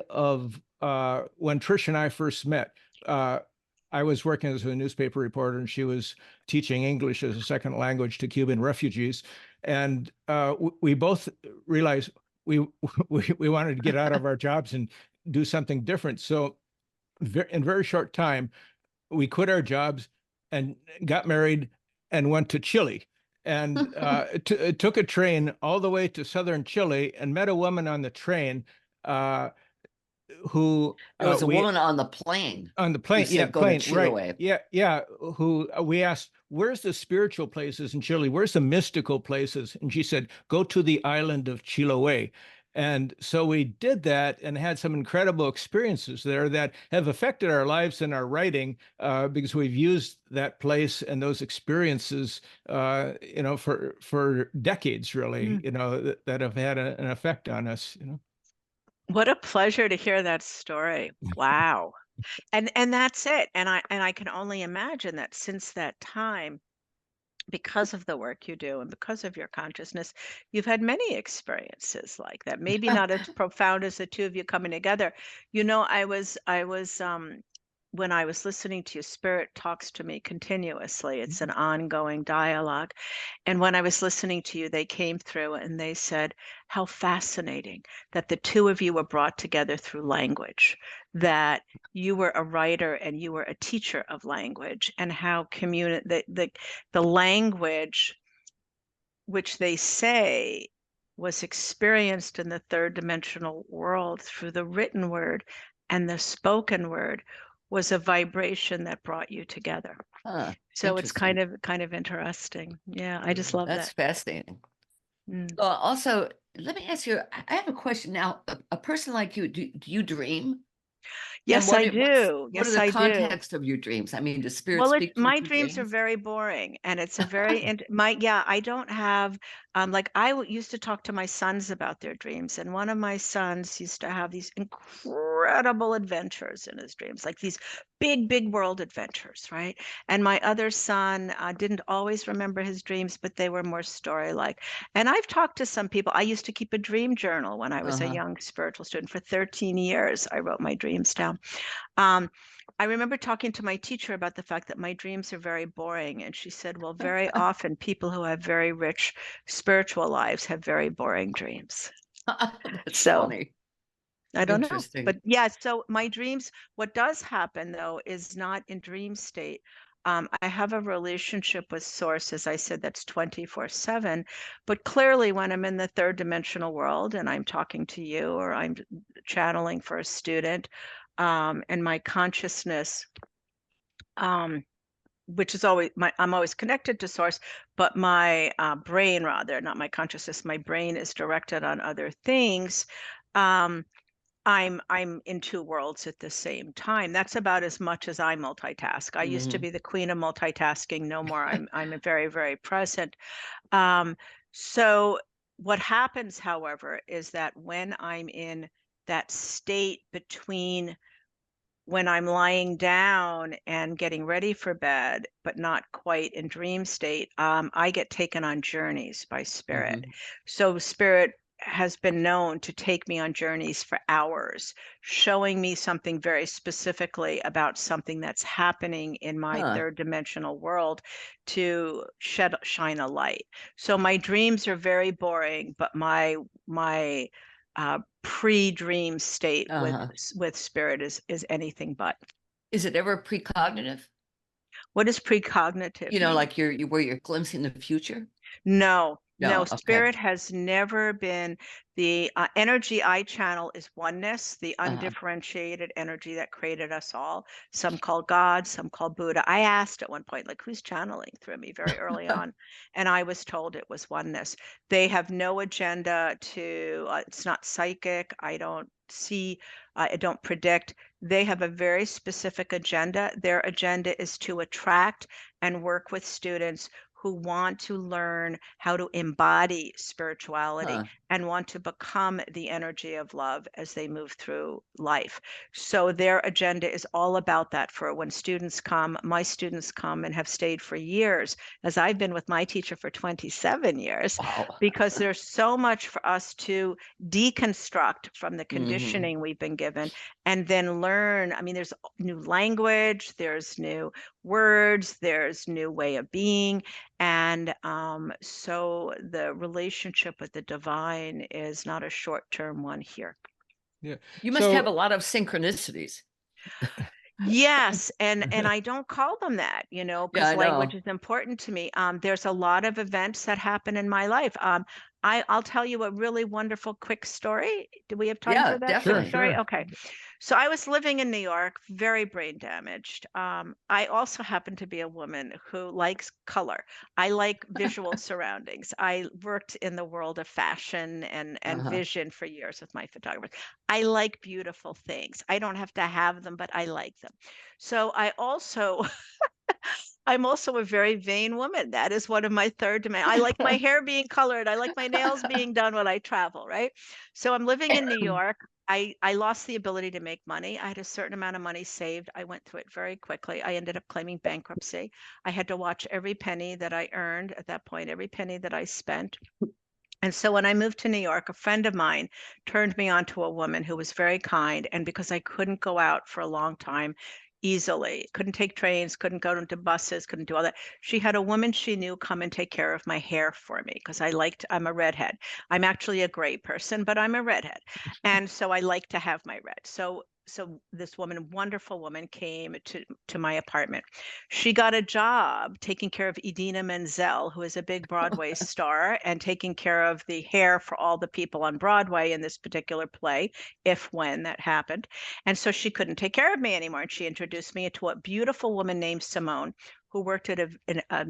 of when Trish and I first met. I was working as a newspaper reporter, and she was teaching English as a second language to Cuban refugees. And we both realized we wanted to get out of our jobs and do something different. So in very short time, we quit our jobs and got married and went to Chile. and took a train all the way to southern Chile and met a woman on the train who There was a we woman on the plane on the who plane, yeah, said, "Go to plane, right, Chiloé." yeah. Who we asked, "Where's the spiritual places in Chile? Where's the mystical places?" And she said, "Go to the island of Chiloé." And so we did that and had some incredible experiences there that have affected our lives and our writing because we've used that place and those experiences, for decades, really, that have had an effect on us. What a pleasure to hear that story. Wow. And that's it. And I can only imagine that since that time, because of the work you do and because of your consciousness, you've had many experiences like that. Maybe not as profound as the two of you coming together. I was when I was listening to you, Spirit talks to me continuously. It's an ongoing dialogue. And when I was listening to you, they came through and they said, how fascinating that the two of you were brought together through language, that you were a writer and you were a teacher of language, and how the language, which they say was experienced in the third dimensional world through the written word and the spoken word, was a vibration that brought you together. So it's kind of interesting. Yeah, I just love That's that. fascinating. Mm. Also, let me ask you, I have a question now. A person like you, do you dream? Yes, I do. What Yes, are the I do. context of your dreams? I mean, does spirit Well, speak to you my through dreams are dreams? very boring, and it's a very I don't have like used to talk to my sons about their dreams, and one of my sons used to have these incredible adventures in his dreams, like these big world adventures, right? And my other son didn't always remember his dreams, but they were more story-like. And I've talked to some people. I used to keep a dream journal when I was a young spiritual student. For 13 years, I wrote my dreams down. I remember talking to my teacher about the fact that my dreams are very boring. And she said, well, very often people who have very rich spiritual lives have very boring dreams. That's funny. I don't know. Interesting. But yeah, so my dreams, what does happen though, is not in dream state. I have a relationship with Source, as I said, that's 24/7. But clearly, when I'm in the third dimensional world and I'm talking to you or I'm channeling for a student, and my consciousness, which is always I'm always connected to Source, but my brain, rather, not my consciousness, my brain is directed on other things. I'm in two worlds at the same time. That's about as much as I multitask. I used to be the queen of multitasking. No more. I'm very present. So what happens, however, is that when I'm in that state between when I'm lying down and getting ready for bed, but not quite in dream state, I get taken on journeys by Spirit. So Spirit has been known to take me on journeys for hours, showing me something very specifically about something that's happening in my third dimensional world to shine a light. So my dreams are very boring, but my pre-dream state with Spirit is anything but. Is it ever precognitive? What is precognitive? You know, like where you're glimpsing the future? No, No, okay. Spirit has never been. The energy I channel is oneness, the undifferentiated energy that created us all. Some call God, some call Buddha. I asked at one point, like, who's channeling through me very early on? And I was told it was oneness. They have no agenda to, it's not psychic. I don't see, I don't predict. They have a very specific agenda. Their agenda is to attract and work with students who want to learn how to embody spirituality and want to become the energy of love as they move through life. So their agenda is all about that. For when students come, my students come and have stayed for years, as I've been with my teacher for 27 years, because there's so much for us to deconstruct from the conditioning we've been given and then learn. I mean, there's new language, there's new words, there's new way of being. And so the relationship with the divine is not a short-term one here. Yeah. You must have a lot of synchronicities. Yes, and I don't call them that, you know, Yeah, because I know. language is important to me. There's a lot of events that happen in my life. I'll tell you a really wonderful quick story. Do we have time Yeah, for that quick definitely. story? Sure. Okay. So I was living in New York, very brain damaged. I also happen to be a woman who likes color. I like visual surroundings. I worked in the world of fashion and Uh-huh. vision for years with my photographers. I like beautiful things. I don't have to have them, but I like them. So I'm also a very vain woman. That is one of my third dimension. I like my hair being colored. I like my nails being done when I travel, right? So I'm living in New York. I lost the ability to make money. I had a certain amount of money saved. I went through it very quickly. I ended up claiming bankruptcy. I had to watch every penny that I earned at that point, every penny that I spent. And so when I moved to New York, a friend of mine turned me on to a woman who was very kind. And because I couldn't go out for a long time easily, couldn't take trains, couldn't go into buses, couldn't do all that, she had a woman she knew come and take care of my hair for me because I'm a redhead. I'm actually a gray person, but I'm a redhead. And so I like to have my red. So this woman, wonderful woman, came to my apartment. She got a job taking care of Idina Menzel, who is a big Broadway star, and taking care of the hair for all the people on Broadway in this particular play, if when that happened. And so she couldn't take care of me anymore. And she introduced me to a beautiful woman named Simone, who worked at a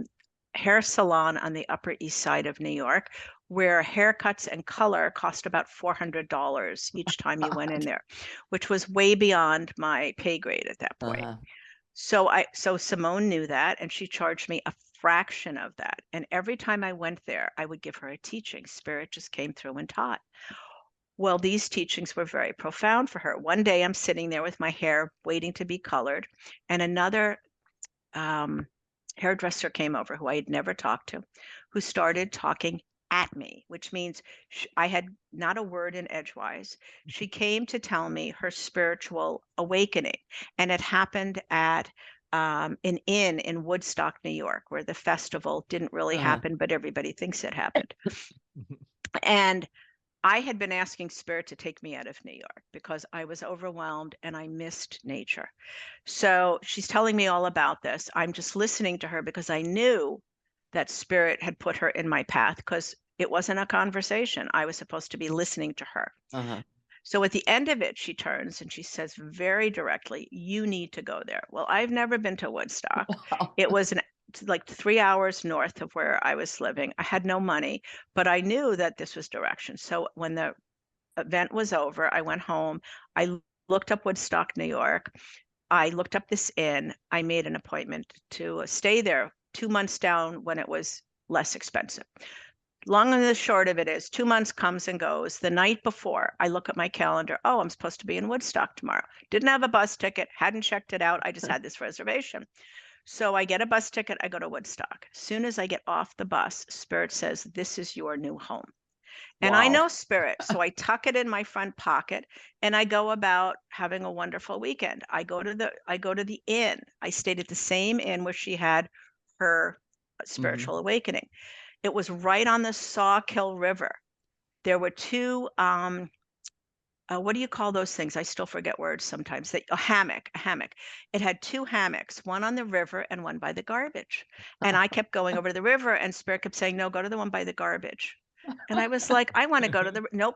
hair salon on the Upper East Side of New York, where haircuts and color cost about $400 each time you went in there, which was way beyond my pay grade at that point. Uh-huh. So Simone knew that, and she charged me a fraction of that. And every time I went there, I would give her a teaching. Spirit just came through and taught. Well, these teachings were very profound for her. One day I'm sitting there with my hair waiting to be colored, and another hairdresser came over who I had never talked to, who started talking at me, which means I had not a word in edgewise. She came to tell me her spiritual awakening, and it happened at an inn in Woodstock, New York, where the festival didn't really Uh-huh. happen, but everybody thinks it happened. And I had been asking Spirit to take me out of New York because I was overwhelmed and I missed nature. So she's telling me all about this. I'm just listening to her because I knew that Spirit had put her in my path because it wasn't a conversation. I was supposed to be listening to her. Uh-huh. So at the end of it, she turns and she says very directly, "You need to go there." Well, I've never been to Woodstock. Wow. It was like 3 hours north of where I was living. I had no money, but I knew that this was direction. So when the event was over, I went home. I looked up Woodstock, New York. I looked up this inn. I made an appointment to stay there 2 months down when it was less expensive. Long and the short of it is 2 months comes and goes. The night before, I look at my calendar. Oh, I'm supposed to be in Woodstock tomorrow. Didn't have a bus ticket, hadn't checked it out. I just had this reservation. So I get a bus ticket. I go to Woodstock. As soon as I get off the bus, Spirit says, "This is your new home." And I Wow. know Spirit, so I tuck it in my front pocket and I go about having a wonderful weekend. I go to the inn. I stayed at the same inn where she had her spiritual awakening. It was right on the Sawkill River. There were two what do you call those things? I still forget words sometimes. A hammock. It had two hammocks, one on the river and one by the garbage. And I kept going over to the river, and Spirit kept saying, "No, go to the one by the garbage." And I was like, "I want to go to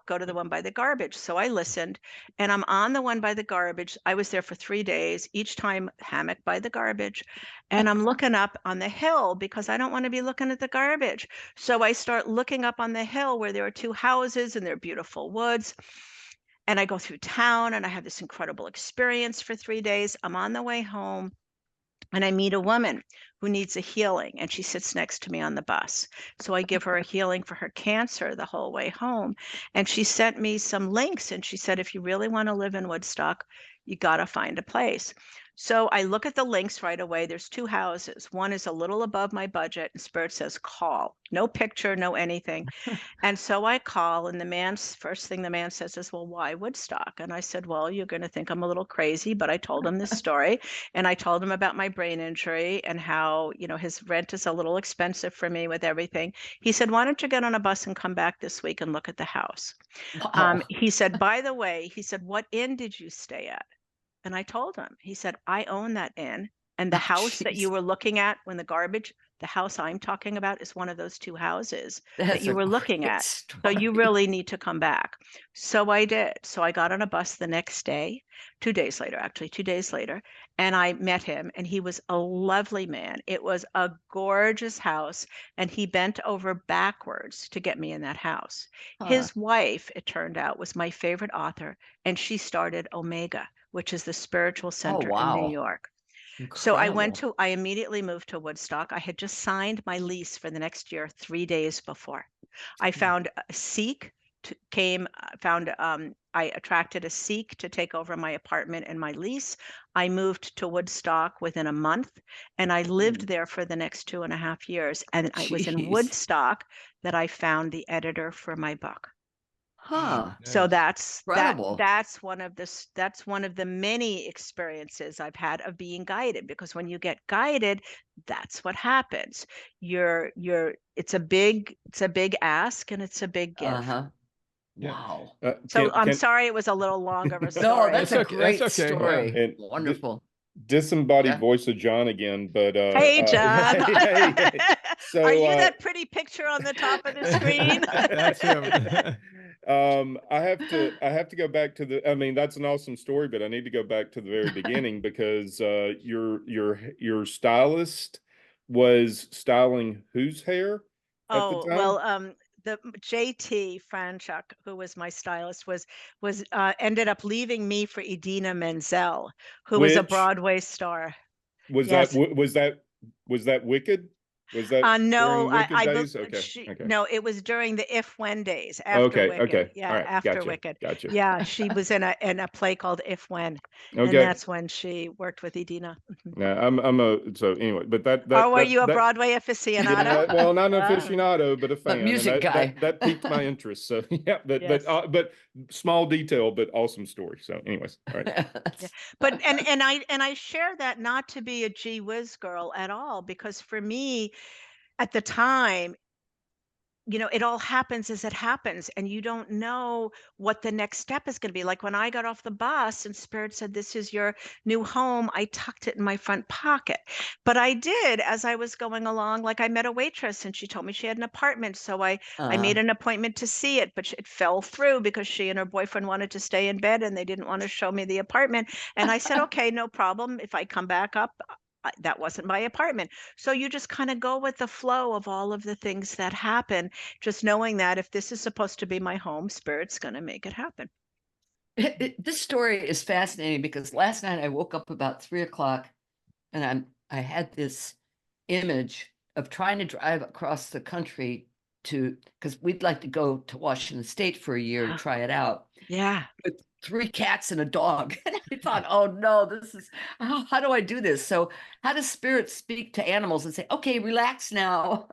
go to the one by the garbage." So I listened, and I'm on the one by the garbage. I was there for 3 days, each time hammock by the garbage. And I'm looking up on the hill because I don't want to be looking at the garbage. So I start looking up on the hill where there are two houses and there are beautiful woods. And I go through town and I have this incredible experience for 3 days. I'm on the way home and I meet a woman who needs a healing, and she sits next to me on the bus. So I give her a healing for her cancer the whole way home. And she sent me some links and she said, "If you really want to live in Woodstock, you got to find a place." So I look at the links right away. There's two houses. One is a little above my budget, and Spirit says, "Call." No picture, no anything. And so I call, and first thing the man says is, "Well, why Woodstock?" And I said, "Well, you're going to think I'm a little crazy," but I told him this story, and I told him about my brain injury and how, his rent is a little expensive for me with everything. He said, "Why don't you get on a bus and come back this week and look at the house?" Wow. He said, "By the way," he said, "what inn did you stay at?" And I told him, he said, I own that inn. And the Oh, house that you jeez. were looking at when the house I'm talking about is one of those two houses that That's you a were looking great at. So you story. really need to come back. So I did. So I got on a bus the next day, 2 days later, actually, 2 days later, and I met him, and he was a lovely man. It was a gorgeous house, and he bent over backwards to get me in that house. Huh. His wife, it turned out, was my favorite author, and she started Omega, which is the spiritual Oh, center in New wow. York. So Incredible. I immediately moved to Woodstock. I had just signed my lease for the next year 3 days before. I found a Sikh I attracted a Sikh to take over my apartment and my lease. I moved to Woodstock within a month, and I lived Mm. there for the next 2.5 years. And it was in Jeez. Woodstock that I found the editor for my book. Huh. So Nice. Incredible. that's one of the many experiences I've had of being guided, because when you get guided, that's what happens. It's a big ask, and it's a big give. Uh-huh. Yeah. Wow. So I'm Can sorry it was a little longer of a No, story. that's a That's okay. That's great okay. Yeah. story. and Wonderful. disembodied Yeah. voice of John again, but Hey, John. hey. So Are you that pretty picture on the top of the screen? That's him. I have to go back to I mean, that's an awesome story, but I need to go back to the very beginning because your stylist was styling whose hair at the Oh, time? well, the JT Franchuk, who was my stylist, was ended up leaving me for Idina Menzel, who was a Which Broadway star. was Yes. was that Wicked? Was that No, during Wicked days? Okay. no, it was during the If When days after Okay. Wicked. Okay. Yeah, All right. after Wicked. Gotcha. Yeah, she was in a play called If When, and Okay. that's when she worked with Idina. Yeah, so anyway, but Or were you a Broadway aficionado? well, not an Ah, aficionado, but a fan, and music guy. that piqued my interest. So yeah, yes. but small detail, but awesome story. So, anyways, all right. Yeah. But and I share that not to be a gee whiz girl at all, because for me at the time, it all happens as it happens, and you don't know what the next step is going to be. Like when I got off the bus and Spirit said, "This is your new home," I tucked it in my front pocket. But I did, as I was going along, like I met a waitress and she told me she had an apartment. So I made an appointment to see it, but it fell through because she and her boyfriend wanted to stay in bed and they didn't want to show me the apartment. And I said, okay, no problem. If I come back up, that wasn't my apartment. So you just kind of go with the flow of all of the things that happen, just knowing that if this is supposed to be my home, Spirit's going to make it happen. This story is fascinating because last night I woke up about 3 o'clock and I had this image of trying to drive across the country because we'd like to go to Washington State for a year to try it out. Yeah. With 3 cats and a dog. And I thought, oh no, this is how do I do this? So how does Spirit speak to animals and say, okay, relax now.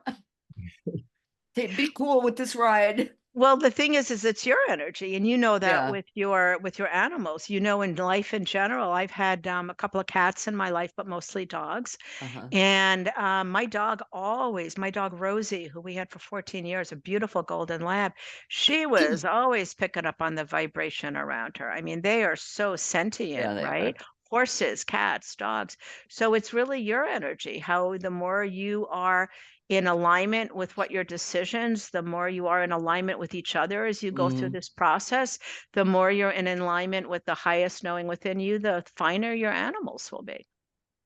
Be cool with this ride? Well, the thing is it's your energy, and you know that Yeah. with your animals. In life in general, I've had a couple of cats in my life, but mostly dogs. Uh-huh. And my dog Rosie, who we had for 14 years, a beautiful golden lab, she was always picking up on the vibration around her. I mean, they are so sentient, Yeah, they right? are. Horses, cats, dogs. So it's really your energy. How the more you are in alignment with what your decisions, the more you are in alignment with each other as you go through this process, the more you're in alignment with the highest knowing within you, the finer your animals will be.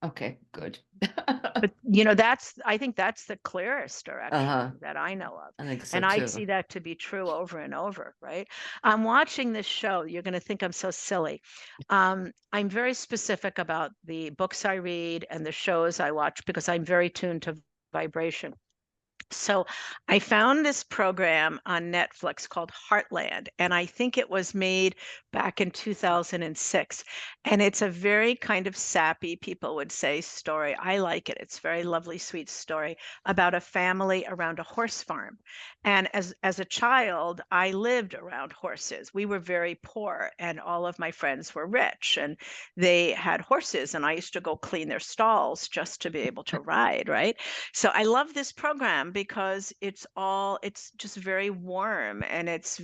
Okay, good. But I think that's the clearest direction that I know of. I think so And I too. see that to be true over and over, right? I'm watching this show. You're going to think I'm so silly. I'm very specific about the books I read and the shows I watch because I'm very tuned to vibration. So I found this program on Netflix called Heartland, and I think it was made back in 2006. And it's a very kind of sappy, people would say, story. I like it. It's a very lovely, sweet story about a family around a horse farm. And as a child, I lived around horses. We were very poor, and all of my friends were rich, and they had horses, and I used to go clean their stalls just to be able to ride, right? So I love this program because it's just very warm, and it's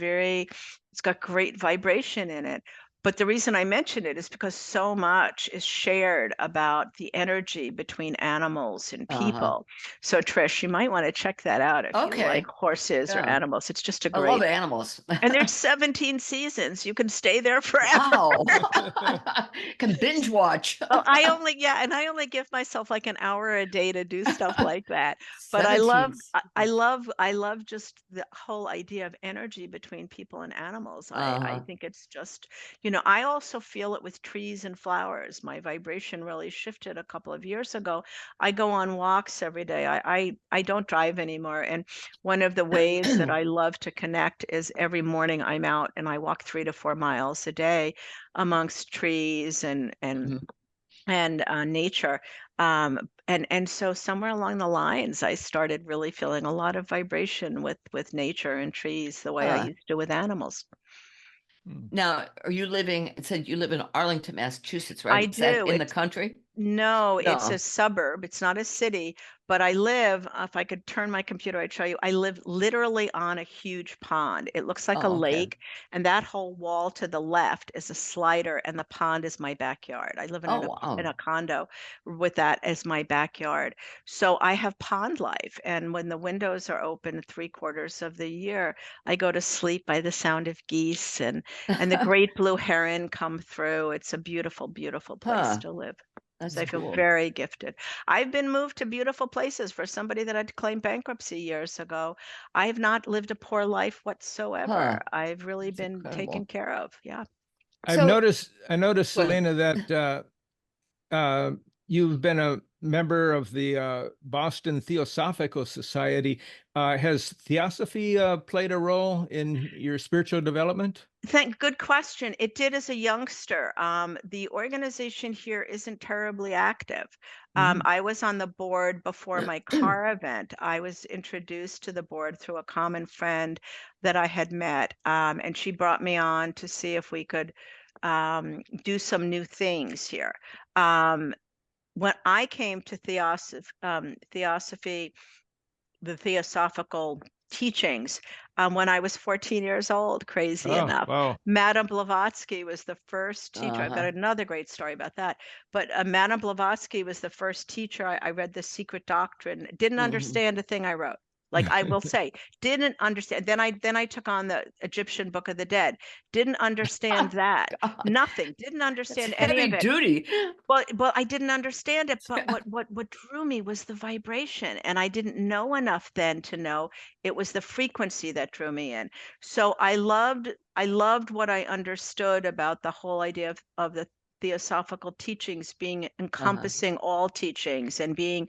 got great vibration in it. But the reason I mention it is because so much is shared about the energy between animals and people. So Trish, you might want to check that out if you like horses or Yeah. animals. It's just a I love great, animals. and there's 17 seasons. You can stay there forever. Wow. Can binge watch. Oh, I only give myself like an hour a day to do stuff like that. But I 17 love just the whole idea of energy between people and animals. I think it's just, I also feel it with trees and flowers. My vibration really shifted a couple of years ago. I go on walks every day. I don't drive anymore. And one of the ways that I love to connect is every morning I'm out and I walk 3 to 4 miles a day amongst trees and nature. And so somewhere along the lines, I started really feeling a lot of vibration with nature and trees the way I used to with animals. Now, it said you live in Arlington, Massachusetts, right? I Is that do. in the country? No, it's No. a suburb. It's not a city, but I live, if I could turn my computer, I'd show you. I live literally on a huge pond. It looks like a Oh, okay. lake, and that whole wall to the left is a slider, and the pond is my backyard. I live in Oh, wow. a condo with that as my backyard. So I have pond life, and when the windows are open 3/4 of the year, I go to sleep by the sound of geese and the great blue heron come through. It's a beautiful, beautiful place to live. That's So I feel cool. very gifted. I've been moved to beautiful places. For somebody that had claimed bankruptcy years ago, I have not lived a poor life whatsoever. I've really That's been incredible. taken care of. Yeah. I So- noticed, Go ahead. Selina, that you've been a member of the Boston Theosophical Society. Has theosophy played a role in your spiritual development? Good question. It did as a youngster. The organization here isn't terribly active. I was on the board before my car event. I was introduced to the board through a common friend that I had met, and she brought me on to see if we could do some new things here. When I came to theosophy, the theosophical teachings, when I was 14 years old, crazy enough. Wow. Madame Blavatsky was the first teacher. I've got another great story about that. But Madame Blavatsky was the first teacher. I read The Secret Doctrine, didn't understand a thing I wrote. Like I will say, didn't understand. Then I took on the Egyptian Book of the Dead. Didn't understand that. Nothing. Didn't understand any of it. Duty. Well, I didn't understand it, but what drew me was the vibration, and I didn't know enough then to know it was the frequency that drew me in. So I loved what I understood about the whole idea of the theosophical teachings being encompassing all teachings and being,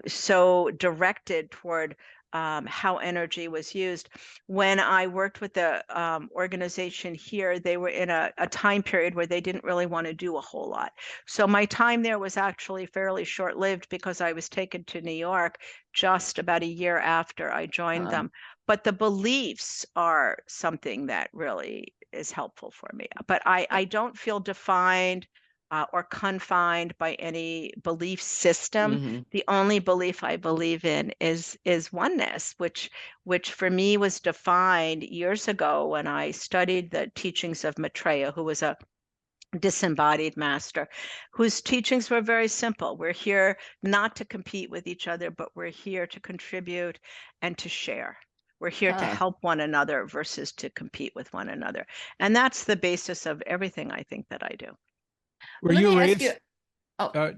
so directed toward how energy was used. When I worked with the organization here, they were in a time period where they didn't really want to do a whole lot. So my time there was actually fairly short-lived because I was taken to New York just about a year after I joined them. But the beliefs are something that really is helpful for me. But I don't feel defined or confined by any belief system. The only belief I believe in is oneness, which for me was defined years ago when I studied the teachings of Maitreya, who was a disembodied master, whose teachings were very simple. We're here not to compete with each other, but we're here to contribute and to share. We're here to help one another versus to compete with one another. And that's the basis of everything I think that I do. Were you raised?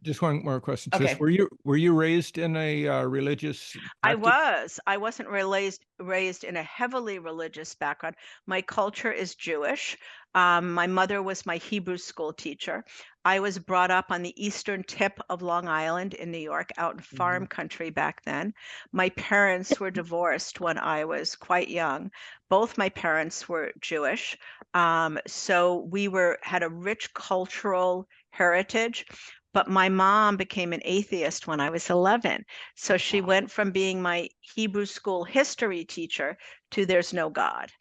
Just one more question, Trish. Okay. Were you raised in a religious practice? I wasn't raised in a heavily religious background. My culture is Jewish. My mother was my Hebrew school teacher. I was brought up on the eastern tip of Long Island in New York, out in farm country back then. My parents were divorced when I was quite young. Both my parents were Jewish. So we had a rich cultural heritage. But my mom became an atheist when I was 11. So she went from being my Hebrew school history teacher to there's no God.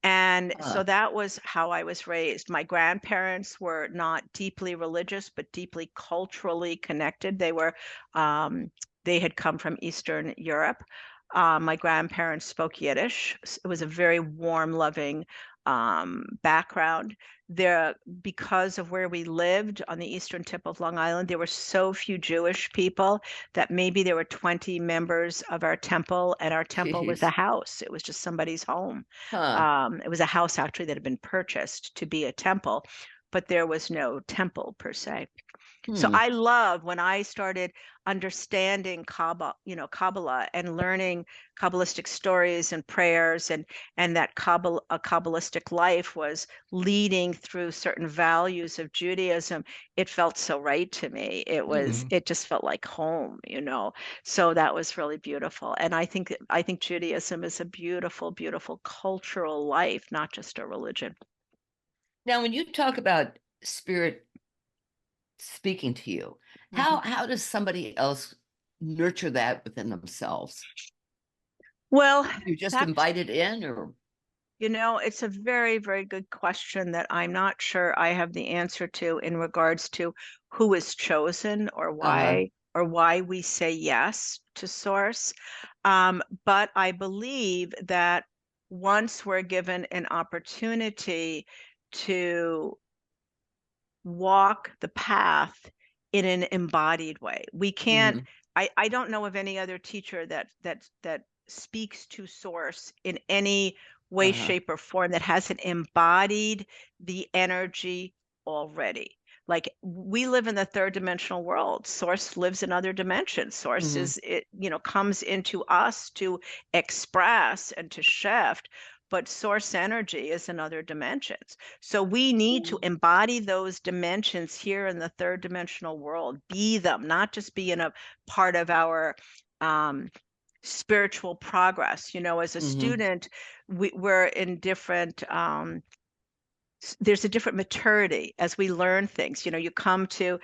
And so that was how I was raised. My grandparents were not deeply religious, but deeply culturally connected. They had come from Eastern Europe. My grandparents spoke Yiddish. It was a very warm, loving background. There, because of where we lived on the eastern tip of Long Island, there were so few Jewish people that maybe there were 20 members of our temple, and our temple was a Jeez. house. It was just somebody's home. Huh. It was a house actually that had been purchased to be a temple, but there was no temple per se. So Hmm. I love when I started understanding Kabbalah and learning Kabbalistic stories and prayers, and that a Kabbalistic life was leading through certain values of Judaism. It felt so right to me. It just felt like home, So that was really beautiful. And I think Judaism is a beautiful, beautiful cultural life, not just a religion. Now, when you talk about spirit speaking to you, how does somebody else nurture that within themselves? Well, You just that's invite it in, or it's a very, very good question that I'm not sure I have the answer to in regards to who is chosen or why we say yes to source. But I believe that once we're given an opportunity to walk the path in an embodied way, we can't. I don't know of any other teacher that speaks to source in any way, shape, or form that hasn't embodied the energy already. Like, we live in the third dimensional world. Source lives in other dimensions. Source comes into us to express and to shift, but source energy is in other dimensions. So we need to embody those dimensions here in the third dimensional world, be them, not just be in a part of our spiritual progress. As a student, we're in different there's a different maturity as we learn things. You come to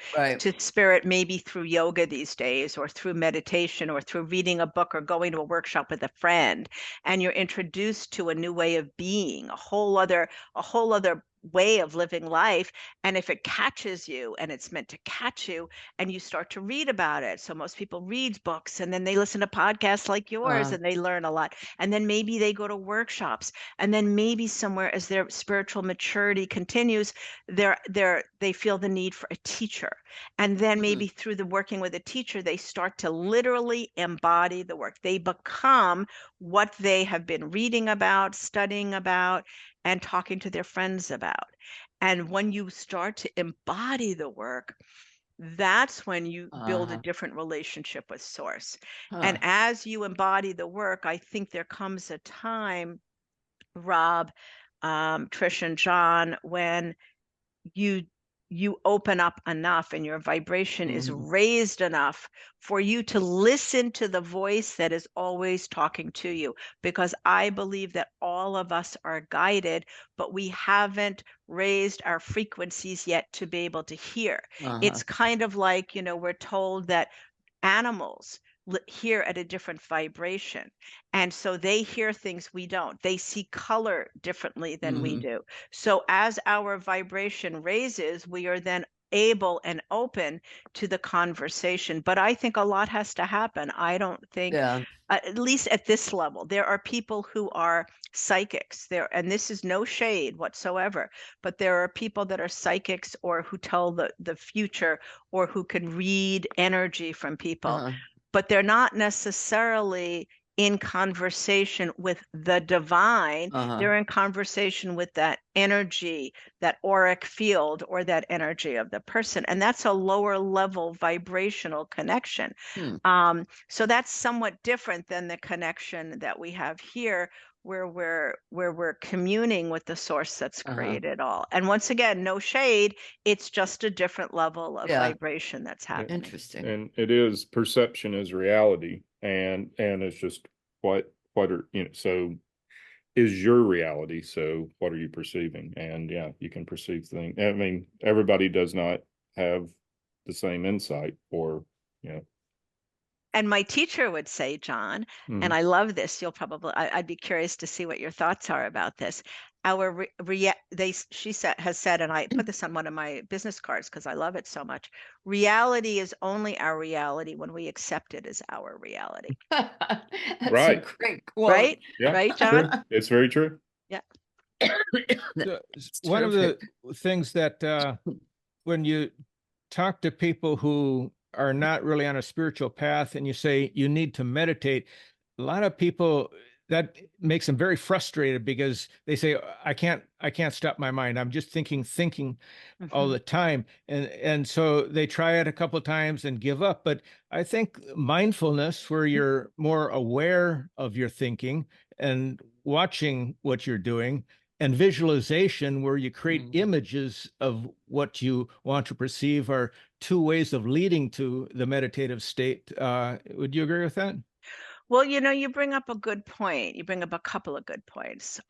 spirit maybe through yoga these days, or through meditation, or through reading a book, or going to a workshop with a friend, and you're introduced to a new way of being, a whole other way of living life. And if it catches you, and it's meant to catch you, and you start to read about it. So most people read books, and then they listen to podcasts like yours, and they learn a lot. And then maybe they go to workshops, and then maybe somewhere, as their spiritual maturity continues, they feel the need for a teacher. And then maybe through the working with a teacher, they start to literally embody the work. They become what they have been reading about, studying about, and talking to their friends about. And when you start to embody the work, that's when you build a different relationship with source. And as you embody the work, I think there comes a time, Rob, Trish, and John, when you open up enough and your vibration is raised enough for you to listen to the voice that is always talking to you. Because I believe that all of us are guided, but we haven't raised our frequencies yet to be able to hear. It's kind of like, we're told that animals hear at a different vibration, and so they hear things we don't. They see color differently than we do. So as our vibration raises, we are then able and open to the conversation. But I think a lot has to happen. I don't think, at least at this level, there are people who are psychics there, and this is no shade whatsoever, but there are people that are psychics, or who tell the future, or who can read energy from people, but they're not necessarily in conversation with the divine. They're in conversation with that energy, that auric field, or that energy of the person. And that's a lower level vibrational connection. So that's somewhat different than the connection that we have here, where we're communing with the source that's created all. And once again, no shade, it's just a different level of vibration that's happening. Interesting. And it is, perception is reality, and it's just what are, so is your reality. So what are you perceiving? And you can perceive things. I mean, everybody does not have the same insight, or And my teacher would say, John, and I love this, I'd be curious to see what your thoughts are about this. She has said, and I put this on one of my business cards because I love it so much. Reality is only our reality when we accept it as our reality. That's Right. a great quote. Right? Yeah, Right, John? true. It's very true. Yeah. So, one of the things that when you talk to people who are not really on a spiritual path and you say you need to meditate, a lot of people, that makes them very frustrated because they say, I can't stop my mind. I'm just thinking all the time. And so they try it a couple of times and give up. But I think mindfulness, where you're more aware of your thinking and watching what you're doing, and visualization, where you create images of what you want to perceive, are two ways of leading to the meditative state. Would you agree with that? Well, you bring up a good point. You bring up a couple of good points.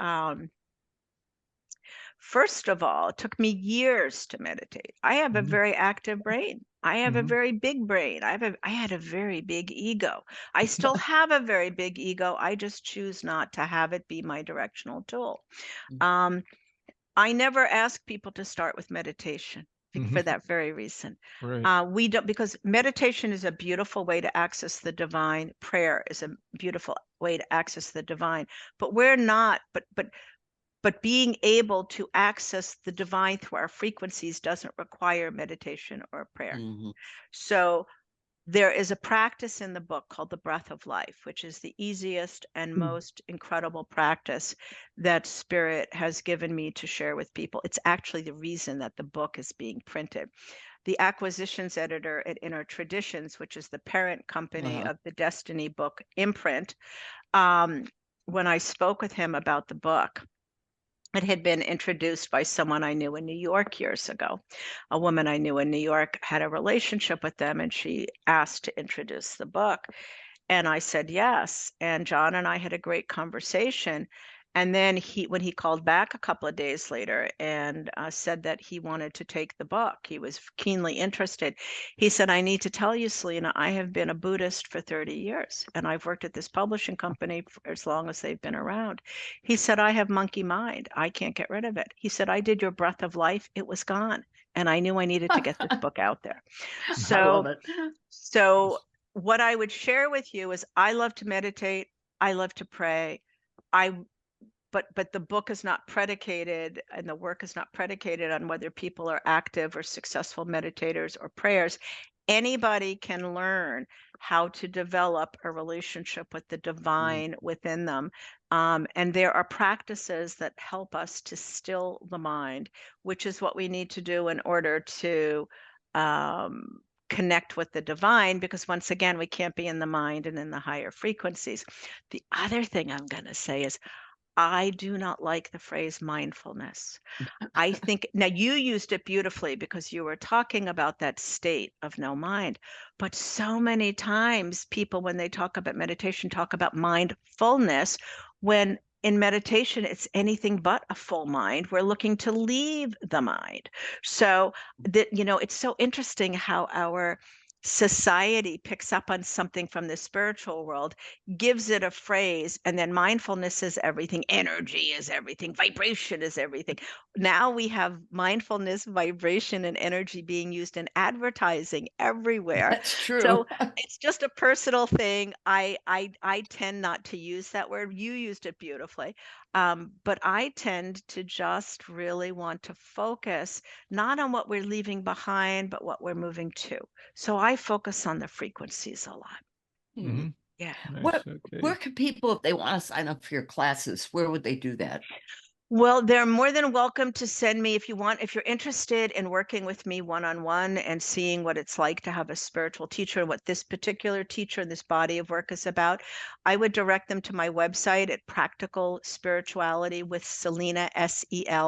First of all, it took me years to meditate. I have a very active brain. I have a very big brain. I had a very big ego. I still have a very big ego. I just choose not to have it be my directional tool. I never ask people to start with meditation for that very reason. Right. We don't, because meditation is a beautiful way to access the divine. Prayer is a beautiful way to access the divine. But we're not. But being able to access the divine through our frequencies doesn't require meditation or prayer. So there is a practice in the book called the breath of life, which is the easiest and most incredible practice that Spirit has given me to share with people. It's actually the reason that the book is being printed. The acquisitions editor at Inner Traditions, which is the parent company of the Destiny book imprint, when I spoke with him about the book, it had been introduced by someone I knew in New York years ago. A woman I knew in New York had a relationship with them, and she asked to introduce the book. And I said yes. And John and I had a great conversation. And then when he called back a couple of days later and said that he wanted to take the book, he was keenly interested. He said, I need to tell you, Selina, I have been a Buddhist for 30 years, and I've worked at this publishing company for as long as they've been around. He said, I have monkey mind. I can't get rid of it. He said, I did your breath of life. It was gone. And I knew I needed to get this book out there. So what I would share with you is I love to meditate. I love to pray. But the book is not predicated, and the work is not predicated on whether people are active or successful meditators or prayers. Anybody can learn how to develop a relationship with the divine within them. And there are practices that help us to still the mind, which is what we need to do in order to connect with the divine, because once again, we can't be in the mind and in the higher frequencies. The other thing I'm going to say is, I do not like the phrase mindfulness. I think, now you used it beautifully because you were talking about that state of no mind, but so many times people, when they talk about meditation, talk about mindfulness, when in meditation, it's anything but a full mind. We're looking to leave the mind. So that, it's so interesting how our society picks up on something from the spiritual world, gives it a phrase, and then mindfulness is everything, energy is everything, vibration is everything. Now we have mindfulness, vibration, and energy being used in advertising everywhere. That's true. So it's just a personal thing. I tend not to use that word. You used it beautifully. But I tend to just really want to focus not on what we're leaving behind, but what we're moving to. So I focus on the frequencies a lot. Yeah. Nice. Where can people, if they want to sign up for your classes, where would they do that? Well, they're more than welcome to send me if you're interested in working with me one-on-one and seeing what it's like to have a spiritual teacher and what this particular teacher and this body of work is about. I would direct them to my website at Practical Spirituality with Selina, SELINA.com.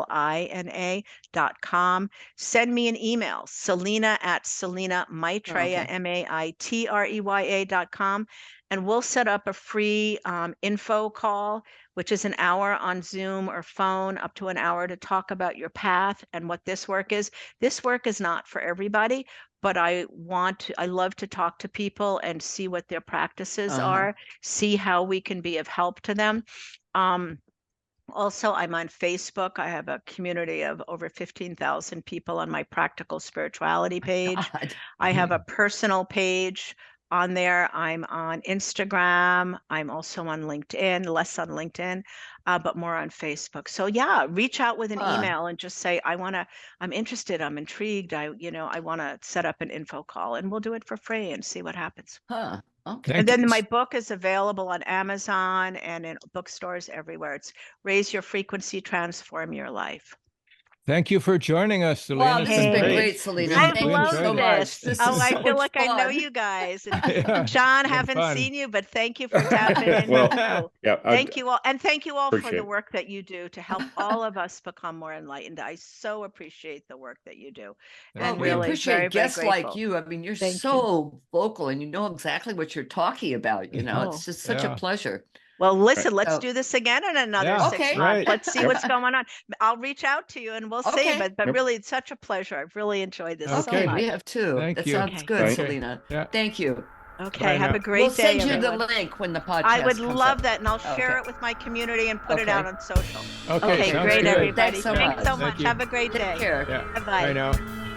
Send me an email, Selina at Selina Maitreya, MAITREYA.com. And we'll set up a free info call, which is an hour on Zoom or phone, up to an hour, to talk about your path and what this work is. This work is not for everybody, but I love to talk to people and see what their practices are, see how we can be of help to them. Also, I'm on Facebook. I have a community of over 15,000 people on my Practical Spirituality page. I have a personal page on there. I'm on Instagram. I'm also on LinkedIn, less on LinkedIn, but more on Facebook. So yeah, reach out with an email and just say, I'm interested, I'm intrigued. I want to set up an info call, and we'll do it for free and see what happens. Okay. And then my book is available on Amazon and in bookstores everywhere. It's Raise Your Frequency, Transform Your Life. Thank you for joining us, Selina. Wow, It's this has been been great. great, Selina. I Thank you love so much. this. This is I so feel much like I know fun. you guys. And Yeah, John, been haven't fun. seen you, but thank you for tapping in. Well, too. yeah, Thank you all. And thank you all for appreciate the it. work that you do to help all of us become more enlightened. I so appreciate the work that you do. Well, And we really appreciate very, very guests like grateful. you. I mean, you're Thank you. so vocal and you know exactly what you're talking about. You know, Oh, it's just such a yeah. pleasure. Well, listen, let's So- do this again in another Yeah, 6 Okay. months. right. Let's see Yep. what's going on. I'll reach out to you and we'll see. Okay. But Yep. really, it's such a pleasure. I've really enjoyed this so Okay, much. we have too. Thank That you. sounds Okay. good, Thank- Selina. Yeah. Thank you. Okay, Bye have now. a great We'll day, send you everyone. the link when the podcast I would comes love up. that, and I'll share Okay. it with my community and put it Okay. out on social. Okay, Okay, sounds great, good. everybody. Thanks so Thanks so much. much. Thank you. Have a great Take day. care. Yeah. Bye-bye. Bye now.